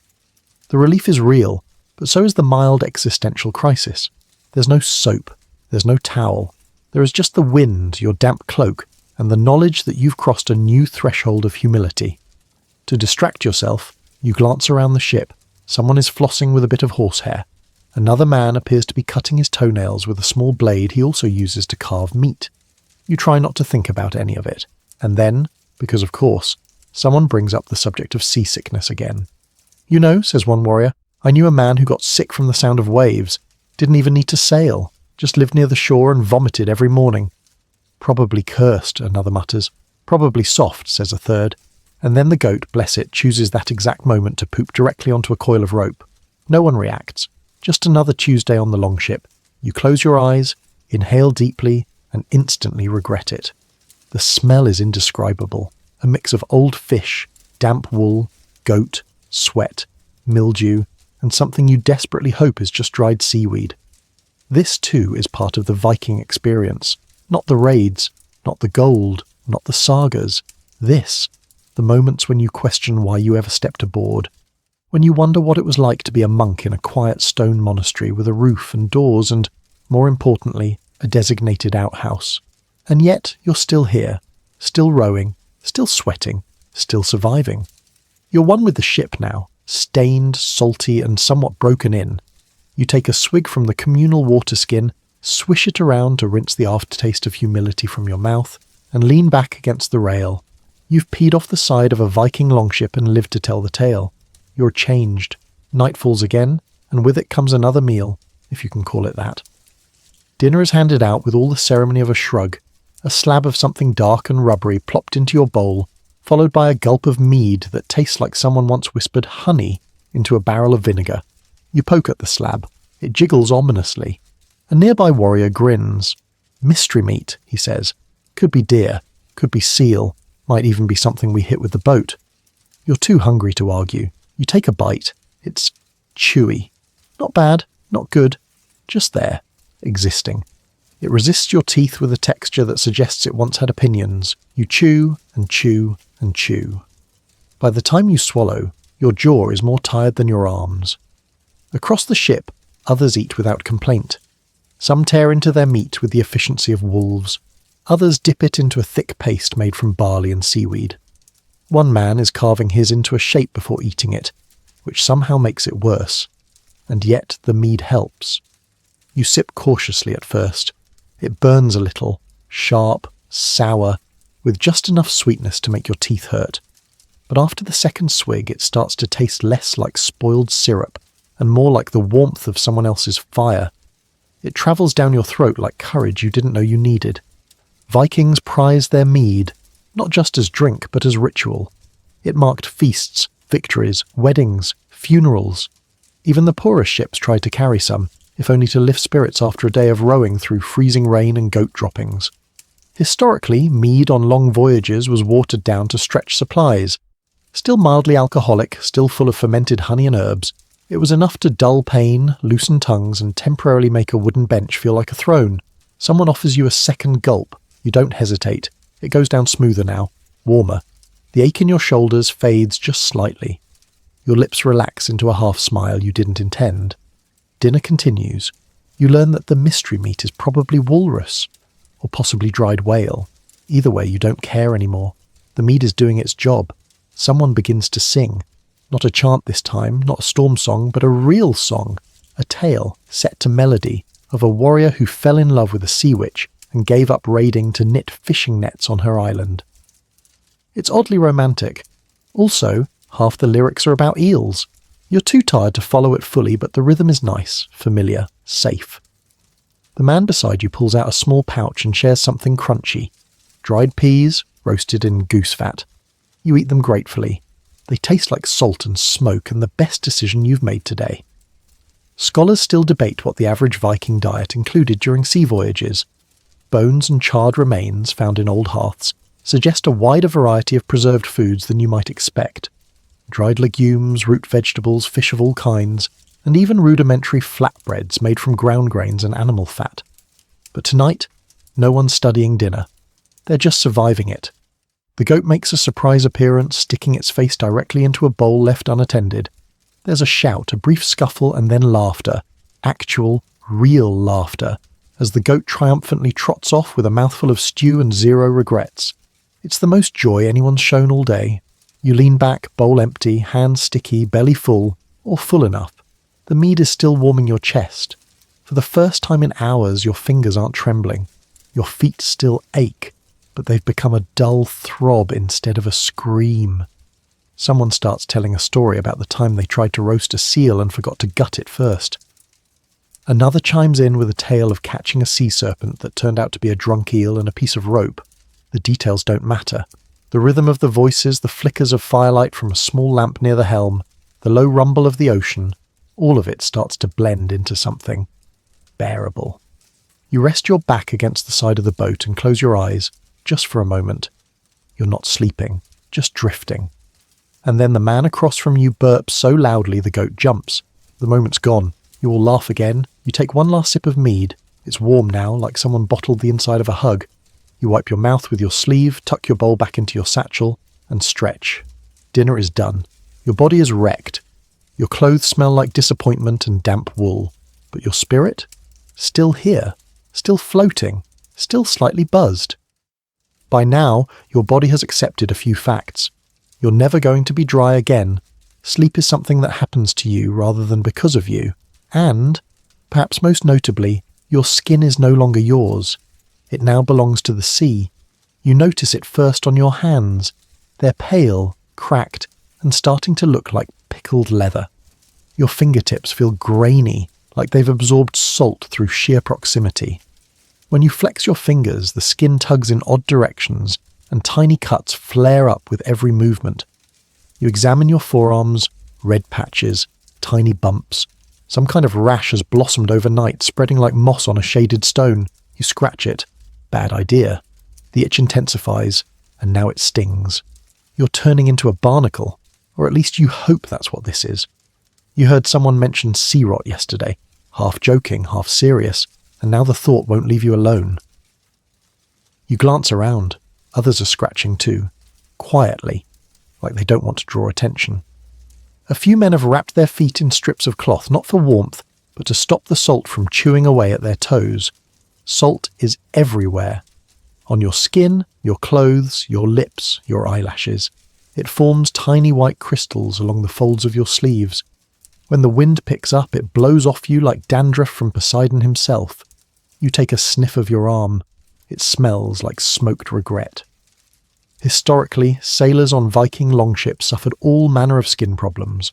S1: The relief is real, but so is the mild existential crisis. There's no soap, there's no towel. There is just the wind, your damp cloak, and the knowledge that you've crossed a new threshold of humility. To distract yourself, you glance around the ship. Someone is flossing with a bit of horsehair. Another man appears to be cutting his toenails with a small blade he also uses to carve meat. You try not to think about any of it. And then, because of course, someone brings up the subject of seasickness again. "You know," says one warrior, "I knew a man who got sick from the sound of waves. Didn't even need to sail. Just lived near the shore and vomited every morning." "Probably cursed," another mutters. "Probably soft," says a third. And then the goat, bless it, chooses that exact moment to poop directly onto a coil of rope. No one reacts. Just another Tuesday on the Longship. You close your eyes, inhale deeply, and instantly regret it. The smell is indescribable. A mix of old fish, damp wool, goat, sweat, mildew, and something you desperately hope is just dried seaweed. This too is part of the Viking experience. Not the raids, not the gold, not the sagas. This, the moments when you question why you ever stepped aboard. When you wonder what it was like to be a monk in a quiet stone monastery with a roof and doors and, more importantly, a designated outhouse. And yet you're still here, still rowing, still sweating, still surviving. You're one with the ship now, stained, salty, and somewhat broken in. You take a swig from the communal water skin, swish it around to rinse the aftertaste of humility from your mouth, and lean back against the rail. You've peed off the side of a Viking longship and lived to tell the tale. You're changed. Night falls again, and with it comes another meal, if you can call it that. Dinner is handed out with all the ceremony of a shrug, a slab of something dark and rubbery plopped into your bowl, followed by a gulp of mead that tastes like someone once whispered honey into a barrel of vinegar. You poke at the slab. It jiggles ominously. A nearby warrior grins. "Mystery meat," he says. "Could be deer, could be seal, might even be something we hit with the boat." You're too hungry to argue. You take a bite. It's chewy. Not bad, not good, just there, existing. It resists your teeth with a texture that suggests it once had opinions. You chew and chew and chew. By the time you swallow, your jaw is more tired than your arms. Across the ship, others eat without complaint. Some tear into their meat with the efficiency of wolves. Others dip it into a thick paste made from barley and seaweed. One man is carving his into a shape before eating it, which somehow makes it worse. And yet the mead helps. You sip cautiously at first. It burns a little, sharp, sour, with just enough sweetness to make your teeth hurt. But after the second swig, it starts to taste less like spoiled syrup and more like the warmth of someone else's fire. It travels down your throat like courage you didn't know you needed. Vikings prized their mead, not just as drink, but as ritual. It marked feasts, victories, weddings, funerals. Even the poorest ships tried to carry some, if only to lift spirits after a day of rowing through freezing rain and goat droppings. Historically, mead on long voyages was watered down to stretch supplies. Still mildly alcoholic, still full of fermented honey and herbs, it was enough to dull pain, loosen tongues, and temporarily make a wooden bench feel like a throne. Someone offers you a second gulp. You don't hesitate. It goes down smoother now, warmer. The ache in your shoulders fades just slightly. Your lips relax into a half-smile you didn't intend. Dinner continues. You learn that the mystery meat is probably walrus, or possibly dried whale. Either way, you don't care anymore. The mead is doing its job. Someone begins to sing. Not a chant this time, not a storm song, but a real song. A tale, set to melody, of a warrior who fell in love with a sea witch and gave up raiding to knit fishing nets on her island. It's oddly romantic. Also, half the lyrics are about eels. You're too tired to follow it fully, but the rhythm is nice, familiar, safe. The man beside you pulls out a small pouch and shares something crunchy. Dried peas, roasted in goose fat. You eat them gratefully. They taste like salt and smoke and the best decision you've made today. Scholars still debate what the average Viking diet included during sea voyages. Bones and charred remains found in old hearths suggest a wider variety of preserved foods than you might expect. Dried legumes, root vegetables, fish of all kinds, and even rudimentary flatbreads made from ground grains and animal fat. But tonight, no one's studying dinner. They're just surviving it. The goat makes a surprise appearance, sticking its face directly into a bowl left unattended. There's a shout, a brief scuffle, and then laughter. Actual, real laughter, as the goat triumphantly trots off with a mouthful of stew and zero regrets. It's the most joy anyone's shown all day. You lean back, bowl empty, hands sticky, belly full, or full enough. The mead is still warming your chest. For the first time in hours, your fingers aren't trembling. Your feet still ache, but they've become a dull throb instead of a scream. Someone starts telling a story about the time they tried to roast a seal and forgot to gut it first. Another chimes in with a tale of catching a sea serpent that turned out to be a drunk eel and a piece of rope. The details don't matter. The rhythm of the voices, the flickers of firelight from a small lamp near the helm, the low rumble of the ocean, all of it starts to blend into something bearable. You rest your back against the side of the boat and close your eyes, just for a moment. You're not sleeping, just drifting. And then the man across from you burps so loudly the goat jumps. The moment's gone. You all laugh again. You take one last sip of mead. It's warm now, like someone bottled the inside of a hug. You wipe your mouth with your sleeve, tuck your bowl back into your satchel, and stretch. Dinner is done. Your body is wrecked. Your clothes smell like disappointment and damp wool. But your spirit? Still here. Still floating. Still slightly buzzed. By now, your body has accepted a few facts. You're never going to be dry again. Sleep is something that happens to you rather than because of you. And, perhaps most notably, your skin is no longer yours. It now belongs to the sea. You notice it first on your hands. They're pale, cracked, and starting to look like pickled leather. Your fingertips feel grainy, like they've absorbed salt through sheer proximity. When you flex your fingers, the skin tugs in odd directions, and tiny cuts flare up with every movement. You examine your forearms, red patches, tiny bumps. Some kind of rash has blossomed overnight, spreading like moss on a shaded stone. You scratch it. Bad idea. The itch intensifies, and now it stings. You're turning into a barnacle, or at least you hope that's what this is. You heard someone mention sea rot yesterday, half joking, half serious, and now the thought won't leave you alone. You glance around. Others are scratching too, quietly, like they don't want to draw attention. A few men have wrapped their feet in strips of cloth, not for warmth, but to stop the salt from chewing away at their toes. Salt is everywhere. On your skin, your clothes, your lips, your eyelashes. It forms tiny white crystals along the folds of your sleeves. When the wind picks up, it blows off you like dandruff from Poseidon himself. You take a sniff of your arm. It smells like smoked regret. Historically, sailors on Viking Longship suffered all manner of skin problems.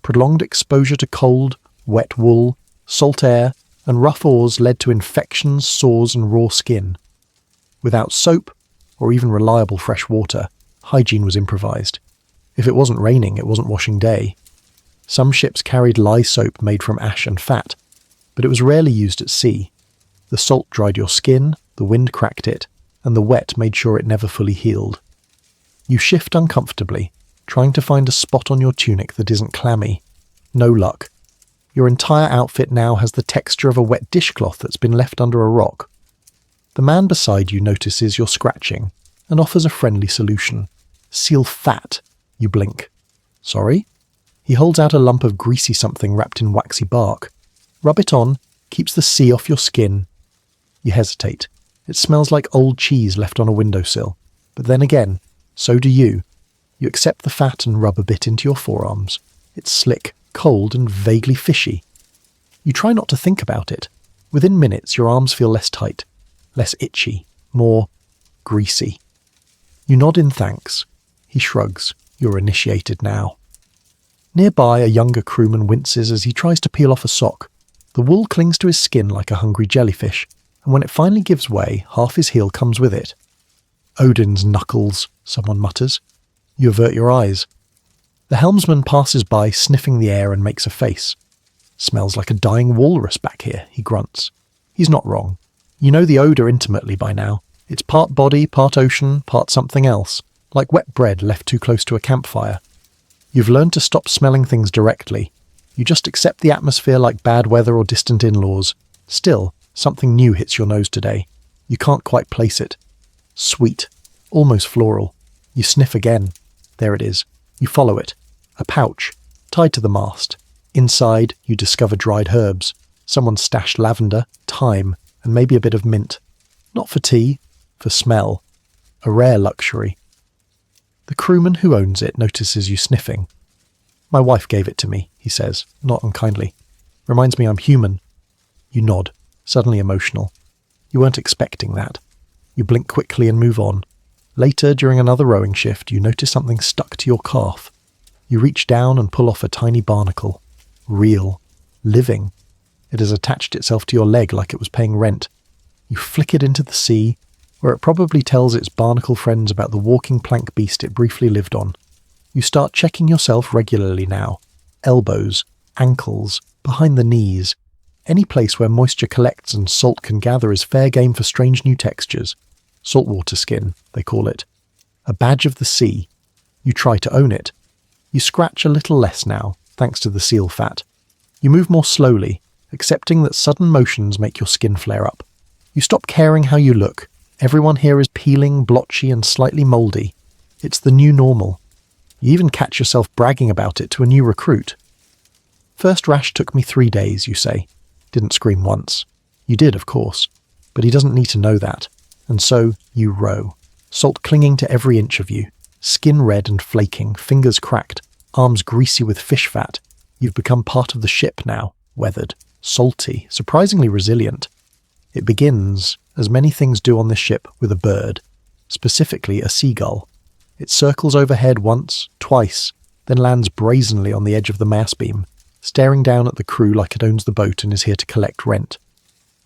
S1: Prolonged exposure to cold, wet wool, salt air, and rough oars led to infections, sores, and raw skin. Without soap, or even reliable fresh water, hygiene was improvised. If it wasn't raining, it wasn't washing day. Some ships carried lye soap made from ash and fat, but it was rarely used at sea. The salt dried your skin, the wind cracked it, and the wet made sure it never fully healed. You shift uncomfortably, trying to find a spot on your tunic that isn't clammy. No luck. Your entire outfit now has the texture of a wet dishcloth that's been left under a rock. The man beside you notices you're scratching and offers a friendly solution. Seal fat. You blink. Sorry? He holds out a lump of greasy something wrapped in waxy bark. Rub it on, keeps the sea off your skin. You hesitate. It smells like old cheese left on a windowsill. But then again, so do you. You accept the fat and rub a bit into your forearms. It's slick, cold, and vaguely fishy. You try not to think about it. Within minutes, your arms feel less tight, less itchy, more greasy. You nod in thanks. He shrugs. You're initiated now. Nearby, a younger crewman winces as he tries to peel off a sock. The wool clings to his skin like a hungry jellyfish, and when it finally gives way, half his heel comes with it. Odin's knuckles, someone mutters. You avert your eyes. The helmsman passes by, sniffing the air, and makes a face. "Smells like a dying walrus back here," he grunts. He's not wrong. You know the odour intimately by now. It's part body, part ocean, part something else, like wet bread left too close to a campfire. You've learned to stop smelling things directly. You just accept the atmosphere like bad weather or distant in-laws. Still, something new hits your nose today. You can't quite place it. Sweet, almost floral. You sniff again. There it is. You follow it. A pouch, tied to the mast. Inside, you discover dried herbs. Someone stashed lavender, thyme, and maybe a bit of mint. Not for tea, for smell. A rare luxury. The crewman who owns it notices you sniffing. "My wife gave it to me," he says, not unkindly. "Reminds me I'm human." You nod, suddenly emotional. You weren't expecting that. You blink quickly and move on. Later, during another rowing shift, you notice something stuck to your calf. You reach down and pull off a tiny barnacle. Real. Living. It has attached itself to your leg like it was paying rent. You flick it into the sea, where it probably tells its barnacle friends about the walking plank beast it briefly lived on. You start checking yourself regularly now. Elbows, ankles, behind the knees. Any place where moisture collects and salt can gather is fair game for strange new textures. Saltwater skin, they call it. A badge of the sea. You try to own it. You scratch a little less now, thanks to the seal fat. You move more slowly, accepting that sudden motions make your skin flare up. You stop caring how you look. Everyone here is peeling, blotchy and slightly mouldy. It's the new normal. You even catch yourself bragging about it to a new recruit. "First rash took me 3 days, you say." Didn't scream once. You did, of course, but he doesn't need to know that. And so you row, salt clinging to every inch of you, skin red and flaking, fingers cracked, arms greasy with fish fat. You've become part of the ship now, weathered, salty, surprisingly resilient. It begins, as many things do on this ship, with a bird, specifically a seagull. It circles overhead once, twice, then lands brazenly on the edge of the mast beam, staring down at the crew like it owns the boat and is here to collect rent.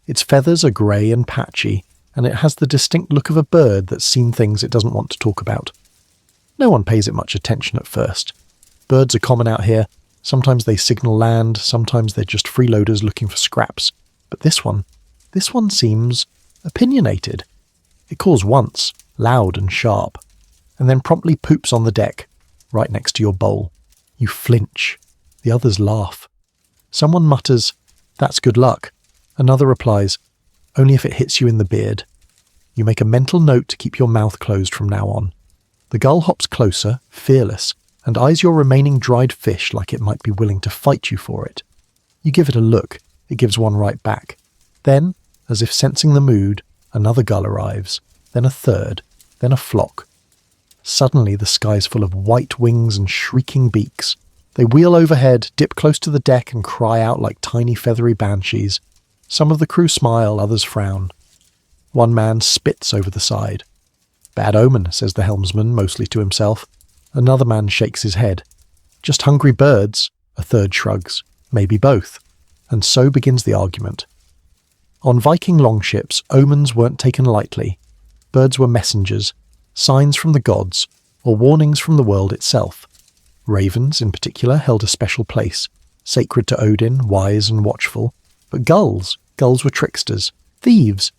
S1: Its feathers are grey and patchy, and it has the distinct look of a bird that's seen things it doesn't want to talk about. No one pays it much attention at first. Birds are common out here. Sometimes they signal land, sometimes they're just freeloaders looking for scraps. But this one seems opinionated. It calls once, loud and sharp, and then promptly poops on the deck, right next to your bowl. You flinch. The others laugh. Someone mutters, "That's good luck." Another replies, "Only if it hits you in the beard." You make a mental note to keep your mouth closed from now on. The gull hops closer, fearless, and eyes your remaining dried fish like it might be willing to fight you for it. You give it a look. It gives one right back. Then, as if sensing the mood, another gull arrives, then a third, then a flock. Suddenly the sky's full of white wings and shrieking beaks. They wheel overhead, dip close to the deck and cry out like tiny feathery banshees. Some of the crew smile, others frown. One man spits over the side. "Bad omen," says the helmsman, mostly to himself. Another man shakes his head. "Just hungry birds," a third shrugs. "Maybe both." And so begins the argument. On Viking longships, omens weren't taken lightly. Birds were messengers, signs from the gods, or warnings from the world itself. Ravens, in particular, held a special place, sacred to Odin, wise and watchful. But gulls were tricksters, thieves,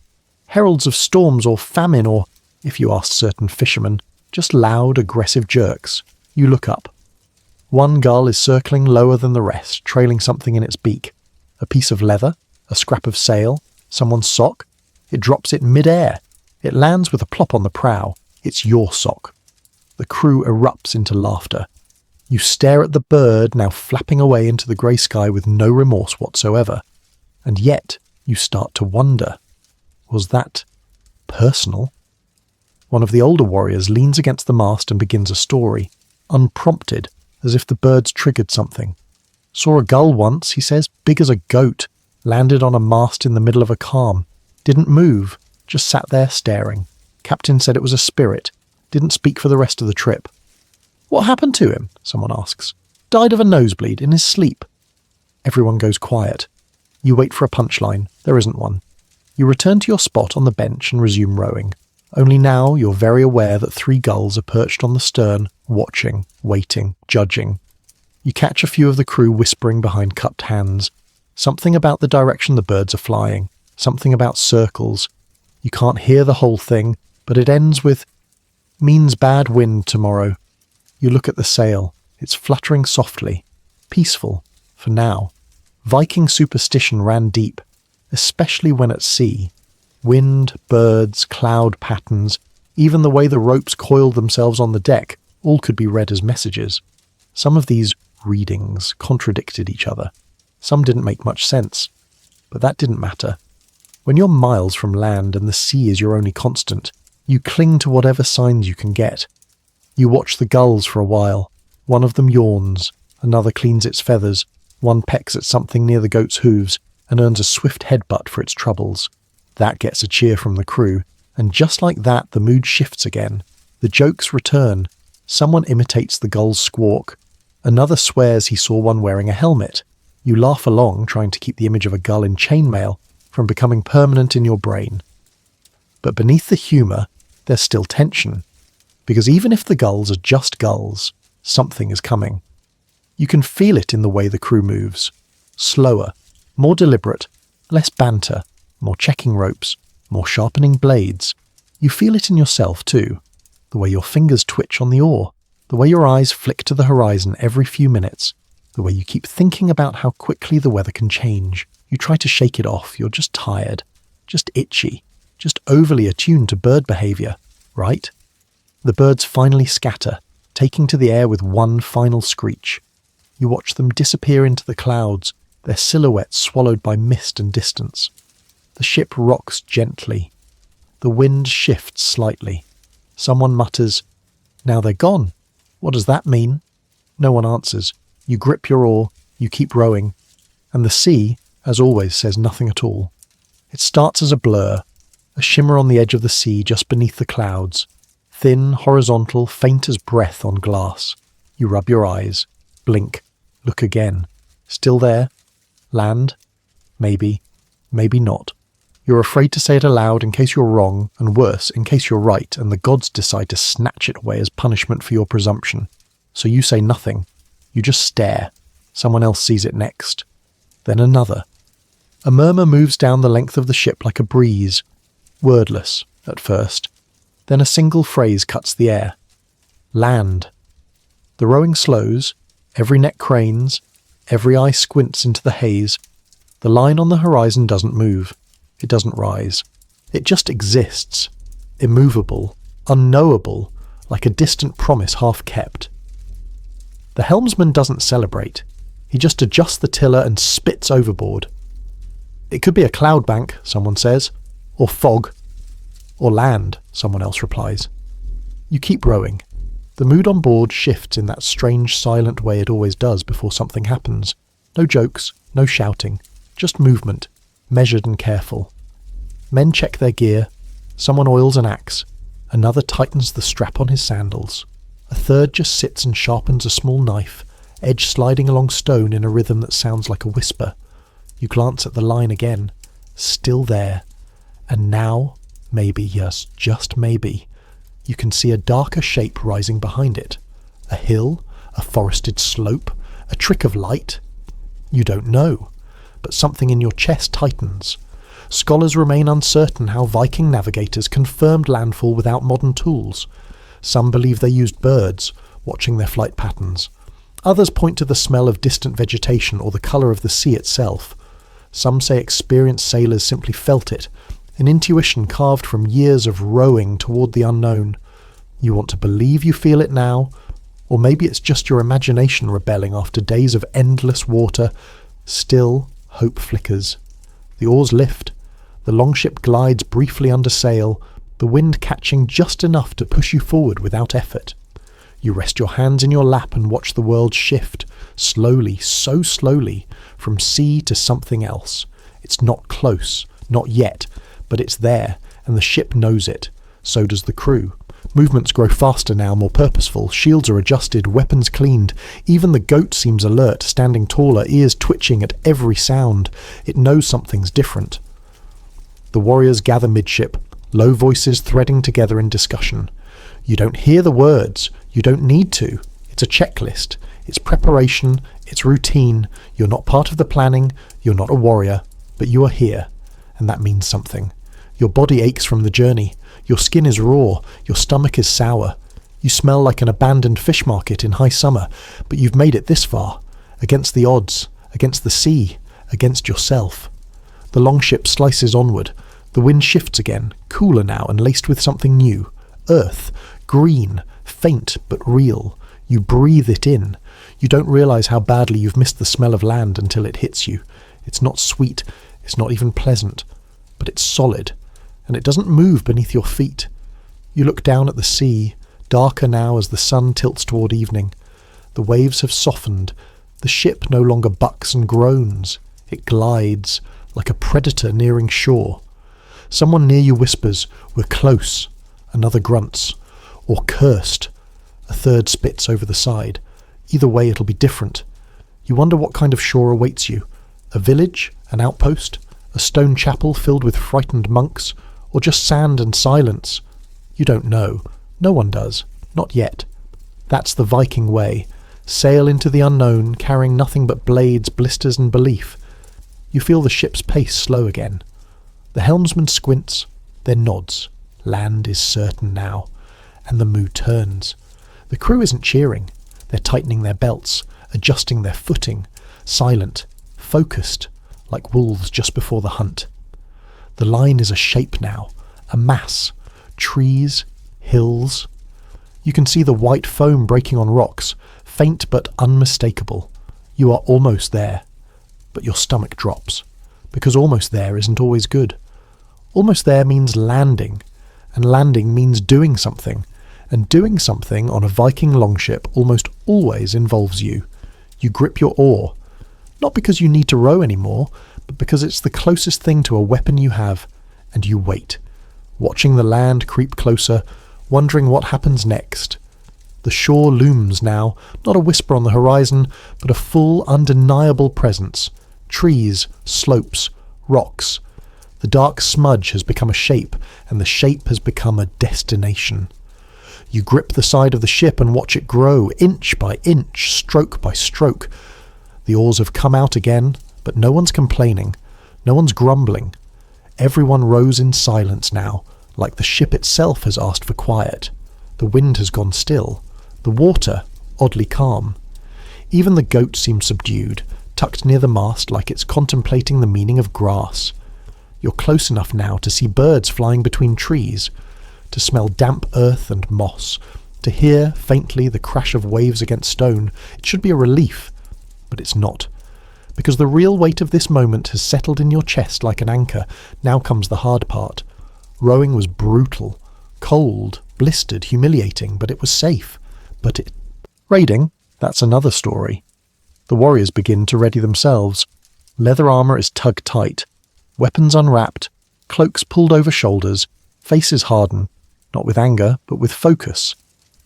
S1: heralds of storms or famine, or, if you asked certain fishermen, just loud, aggressive jerks. You look up. One gull is circling lower than the rest, trailing something in its beak. A piece of leather, a scrap of sail, someone's sock. It drops it mid-air. It lands with a plop on the prow. It's your sock. The crew erupts into laughter. You stare at the bird now flapping away into the grey sky with no remorse whatsoever. And yet you start to wonder. Was that personal? One of the older warriors leans against the mast and begins a story, unprompted, as if the birds triggered something. "Saw a gull once," he says, "big as a goat, landed on a mast in the middle of a calm. Didn't move, just sat there staring. Captain said it was a spirit. Didn't speak for the rest of the trip." "What happened to him?" someone asks. "Died of a nosebleed in his sleep." Everyone goes quiet. You wait for a punchline. There isn't one. You return to your spot on the bench and resume rowing. Only now you're very aware that 3 gulls are perched on the stern, watching, waiting, judging. You catch a few of the crew whispering behind cupped hands. Something about the direction the birds are flying, something about circles. You can't hear the whole thing, but it ends with, "Means bad wind tomorrow." You look at the sail. It's fluttering softly, peaceful, for now. Viking superstition ran deep, especially when at sea. Wind, birds, cloud patterns, even the way the ropes coiled themselves on the deck, all could be read as messages. Some of these readings contradicted each other. Some didn't make much sense, but that didn't matter. When you're miles from land and the sea is your only constant, you cling to whatever signs you can get. You watch the gulls for a while. One of them yawns, another cleans its feathers, one pecks at something near the goat's hooves and earns a swift headbutt for its troubles. That gets a cheer from the crew, and just like that the mood shifts again. The jokes return. Someone imitates the gull's squawk. Another swears he saw one wearing a helmet. You laugh along, trying to keep the image of a gull in chainmail from becoming permanent in your brain. But beneath the humour, there's still tension. Because even if the gulls are just gulls, something is coming. You can feel it in the way the crew moves. Slower, more deliberate, less banter, more checking ropes, more sharpening blades. You feel it in yourself too. The way your fingers twitch on the oar, the way your eyes flick to the horizon every few minutes, the way you keep thinking about how quickly the weather can change. You try to shake it off, you're just tired, just itchy, just overly attuned to bird behaviour, right? The birds finally scatter, taking to the air with one final screech. You watch them disappear into the clouds, their silhouettes swallowed by mist and distance. The ship rocks gently. The wind shifts slightly. Someone mutters, "Now they're gone. What does that mean?" No one answers. You grip your oar, you keep rowing, and the sea, as always, says nothing at all. It starts as a blur, a shimmer on the edge of the sea just beneath the clouds, thin, horizontal, faint as breath on glass. You rub your eyes, blink, look again. Still there? Land? Maybe, maybe not. You're afraid to say it aloud in case you're wrong, and worse, in case you're right and the gods decide to snatch it away as punishment for your presumption. So you say nothing. You just stare. Someone else sees it next. Then another. A murmur moves down the length of the ship like a breeze. Wordless, at first. Then a single phrase cuts the air. Land. The rowing slows. Every neck cranes. Every eye squints into the haze. The line on the horizon doesn't move. It doesn't rise. It just exists. Immovable. Unknowable. Like a distant promise half kept. The helmsman doesn't celebrate. He just adjusts the tiller and spits overboard. It could be a cloud bank, someone says. Or fog. Or land, someone else replies. You keep rowing. The mood on board shifts in that strange silent way it always does before something happens. No jokes, no shouting, just movement, measured and careful. Men check their gear. Someone oils an axe. Another tightens the strap on his sandals. A third just sits and sharpens a small knife, edge sliding along stone in a rhythm that sounds like a whisper. You glance at the line again. Still there. And now, maybe, yes, just maybe, you can see a darker shape rising behind it. A hill, a forested slope, a trick of light. You don't know, but something in your chest tightens. Scholars remain uncertain how Viking navigators confirmed landfall without modern tools. Some believe they used birds, watching their flight patterns. Others point to the smell of distant vegetation or the colour of the sea itself. Some say experienced sailors simply felt it, an intuition carved from years of rowing toward the unknown. You want to believe you feel it now, or maybe it's just your imagination rebelling after days of endless water. Still, hope flickers. The oars lift. The longship glides briefly under sail, the wind catching just enough to push you forward without effort. You rest your hands in your lap and watch the world shift, slowly, so slowly, from sea to something else. It's not close, not yet, but it's there, and the ship knows it. So does the crew. Movements grow faster now, more purposeful. Shields are adjusted, weapons cleaned. Even the goat seems alert, standing taller, ears twitching at every sound. It knows something's different. The warriors gather midship, low voices threading together in discussion. You don't hear the words. You don't need to. It's a checklist. It's preparation, it's routine. You're not part of the planning, you're not a warrior, but you are here, and that means something. Your body aches from the journey. Your skin is raw, your stomach is sour. You smell like an abandoned fish market in high summer, but you've made it this far, against the odds, against the sea, against yourself. The longship slices onward. The wind shifts again, cooler now and laced with something new. Earth, green, faint but real. You breathe it in. You don't realise how badly you've missed the smell of land until it hits you. It's not sweet, it's not even pleasant, but it's solid, and it doesn't move beneath your feet. You look down at the sea, darker now as the sun tilts toward evening. The waves have softened. The ship no longer bucks and groans. It glides, like a predator nearing shore. Someone near you whispers, "We're close." Another grunts. Or cursed. A third spits over the side. Either way it'll be different. You wonder what kind of shore awaits you. A village? An outpost? A stone chapel filled with frightened monks? Or just sand and silence? You don't know. No one does. Not yet. That's the Viking way. Sail into the unknown, carrying nothing but blades, blisters and belief. You feel the ship's pace slow again. The helmsman squints, then nods. Land is certain now. And the mood turns. The crew isn't cheering. They're tightening their belts, adjusting their footing, silent, focused, like wolves just before the hunt. The line is a shape now, a mass. Trees, hills. You can see the white foam breaking on rocks, faint but unmistakable. You are almost there. But your stomach drops, because almost there isn't always good. Almost there means landing, and landing means doing something, and doing something on a Viking longship almost always involves you. You grip your oar, not because you need to row anymore, but because it's the closest thing to a weapon you have, and you wait, watching the land creep closer, wondering what happens next. The shore looms now, not a whisper on the horizon, but a full, undeniable presence. Trees, slopes, rocks. The dark smudge has become a shape, and the shape has become a destination. You grip the side of the ship and watch it grow, inch by inch, stroke by stroke. The oars have come out again, but no one's complaining. No one's grumbling. Everyone rows in silence now, like the ship itself has asked for quiet. The wind has gone still. The water, oddly calm. Even the goat seems subdued, tucked near the mast like it's contemplating the meaning of grass. You're close enough now to see birds flying between trees, to smell damp earth and moss, to hear faintly the crash of waves against stone. It should be a relief, but it's not. Because the real weight of this moment has settled in your chest like an anchor. Now comes the hard part. Rowing was brutal, cold, blistered, humiliating, but it was safe. Raiding? That's another story. The warriors begin to ready themselves. Leather armour is tugged tight, weapons unwrapped, cloaks pulled over shoulders, faces harden, not with anger, but with focus.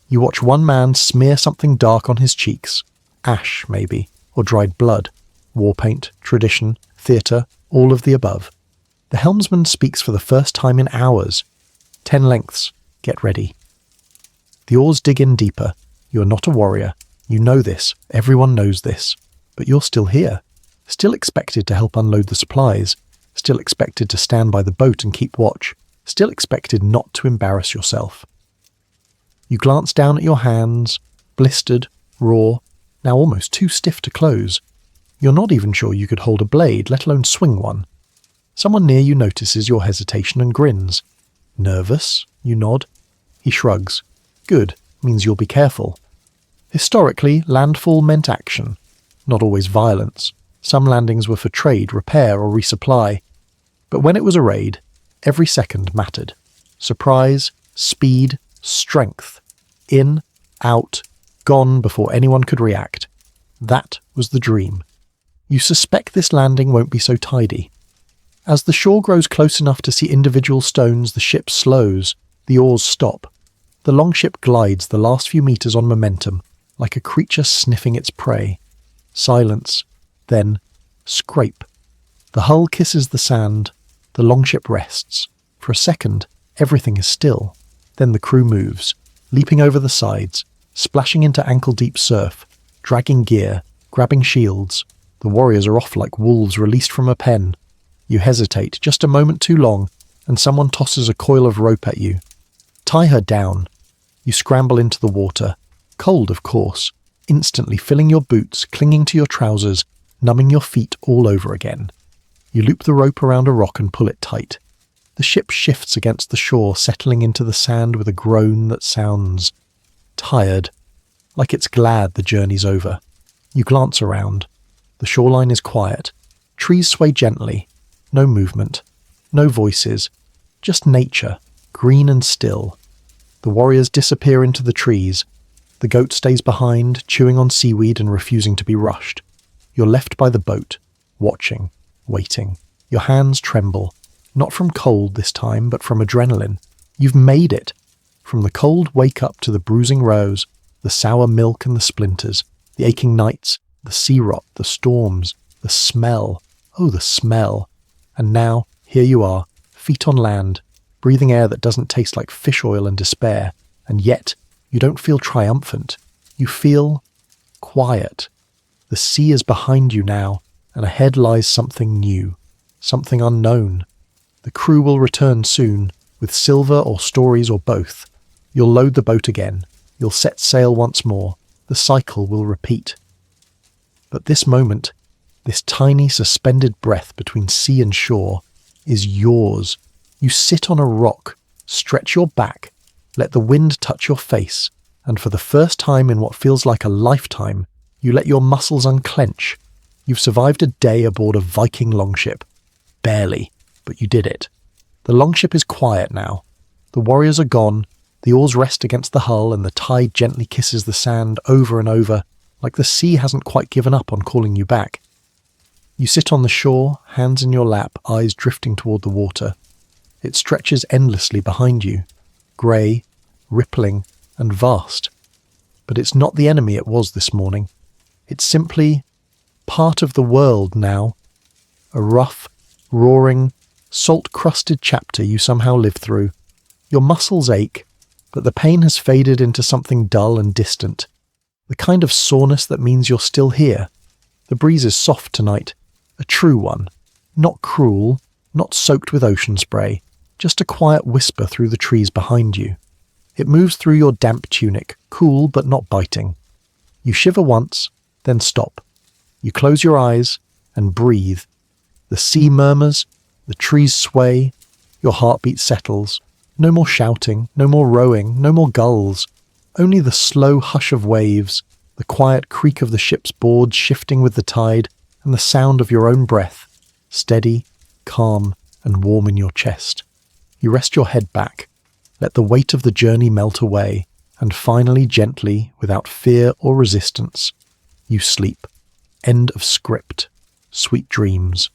S1: You watch one man smear something dark on his cheeks, ash maybe, or dried blood, war paint, tradition, theatre, all of the above. The helmsman speaks for the first time in hours. 10 lengths, get ready. The oars dig in deeper. You're not a warrior. You know this. Everyone knows this. But you're still here. Still expected to help unload the supplies. Still expected to stand by the boat and keep watch. Still expected not to embarrass yourself. You glance down at your hands, blistered, raw, now almost too stiff to close. You're not even sure you could hold a blade, let alone swing one. Someone near you notices your hesitation and grins. Nervous? You nod. He shrugs. Good. Means you'll be careful. Historically, landfall meant action, not always violence. Some landings were for trade, repair, or resupply. But when it was a raid, every second mattered. Surprise, speed, strength. In, out, gone before anyone could react. That was the dream. You suspect this landing won't be so tidy. As the shore grows close enough to see individual stones, the ship slows. The oars stop. The longship glides the last few meters on momentum, like a creature sniffing its prey. Silence. Then, scrape. The hull kisses the sand. The longship rests. For a second, everything is still. Then the crew moves, leaping over the sides, splashing into ankle-deep surf. dragging gear, grabbing shields. The warriors are off like wolves released from a pen. You hesitate just a moment too long, and someone tosses a coil of rope at you. Tie her down. You scramble into the water, cold of course, instantly filling your boots, clinging to your trousers, numbing your feet all over again. You loop the rope around a rock and pull it tight. The ship shifts against the shore, settling into the sand with a groan that sounds tired, like it's glad the journey's over. You glance around. The shoreline is quiet. Trees sway gently. No movement. No voices. Just nature, green and still. The warriors disappear into the trees. The goat stays behind, chewing on seaweed and refusing to be rushed. You're left by the boat, watching, waiting. Your hands tremble, not from cold this time, but from adrenaline. You've made it. From the cold wake-up to the bruising rows, the sour milk and the splinters, the aching nights, the sea rot, the storms, the smell. Oh, the smell. And now, here you are, feet on land, breathing air that doesn't taste like fish oil and despair, and yet you don't feel triumphant. You feel quiet. The sea is behind you now, and ahead lies something new, something unknown. The crew will return soon, with silver or stories or both. You'll load the boat again. You'll set sail once more. The cycle will repeat. But this moment, this tiny suspended breath between sea and shore, is yours. You sit on a rock, stretch your back, let the wind touch your face, and for the first time in what feels like a lifetime, you let your muscles unclench. You've survived a day aboard a Viking Longship. Barely, but you did it. The Longship is quiet now. The warriors are gone, the oars rest against the hull, and the tide gently kisses the sand over and over, like the sea hasn't quite given up on calling you back. You sit on the shore, hands in your lap, eyes drifting toward the water. It stretches endlessly behind you, grey, rippling, and vast. But it's not the enemy it was this morning. It's simply part of the world now. A rough, roaring, salt-crusted chapter you somehow live through. Your muscles ache, but the pain has faded into something dull and distant. The kind of soreness that means you're still here. The breeze is soft tonight, a true one. Not cruel, not soaked with ocean spray, just a quiet whisper through the trees behind you. It moves through your damp tunic, cool but not biting. You shiver once, then stop. You close your eyes and breathe. The sea murmurs, the trees sway, your heartbeat settles. No more shouting, no more rowing, no more gulls. Only the slow hush of waves, the quiet creak of the ship's boards shifting with the tide, and the sound of your own breath, steady, calm, and warm in your chest. You rest your head back, let the weight of the journey melt away, and finally, gently, without fear or resistance, you sleep. End of script. Sweet dreams.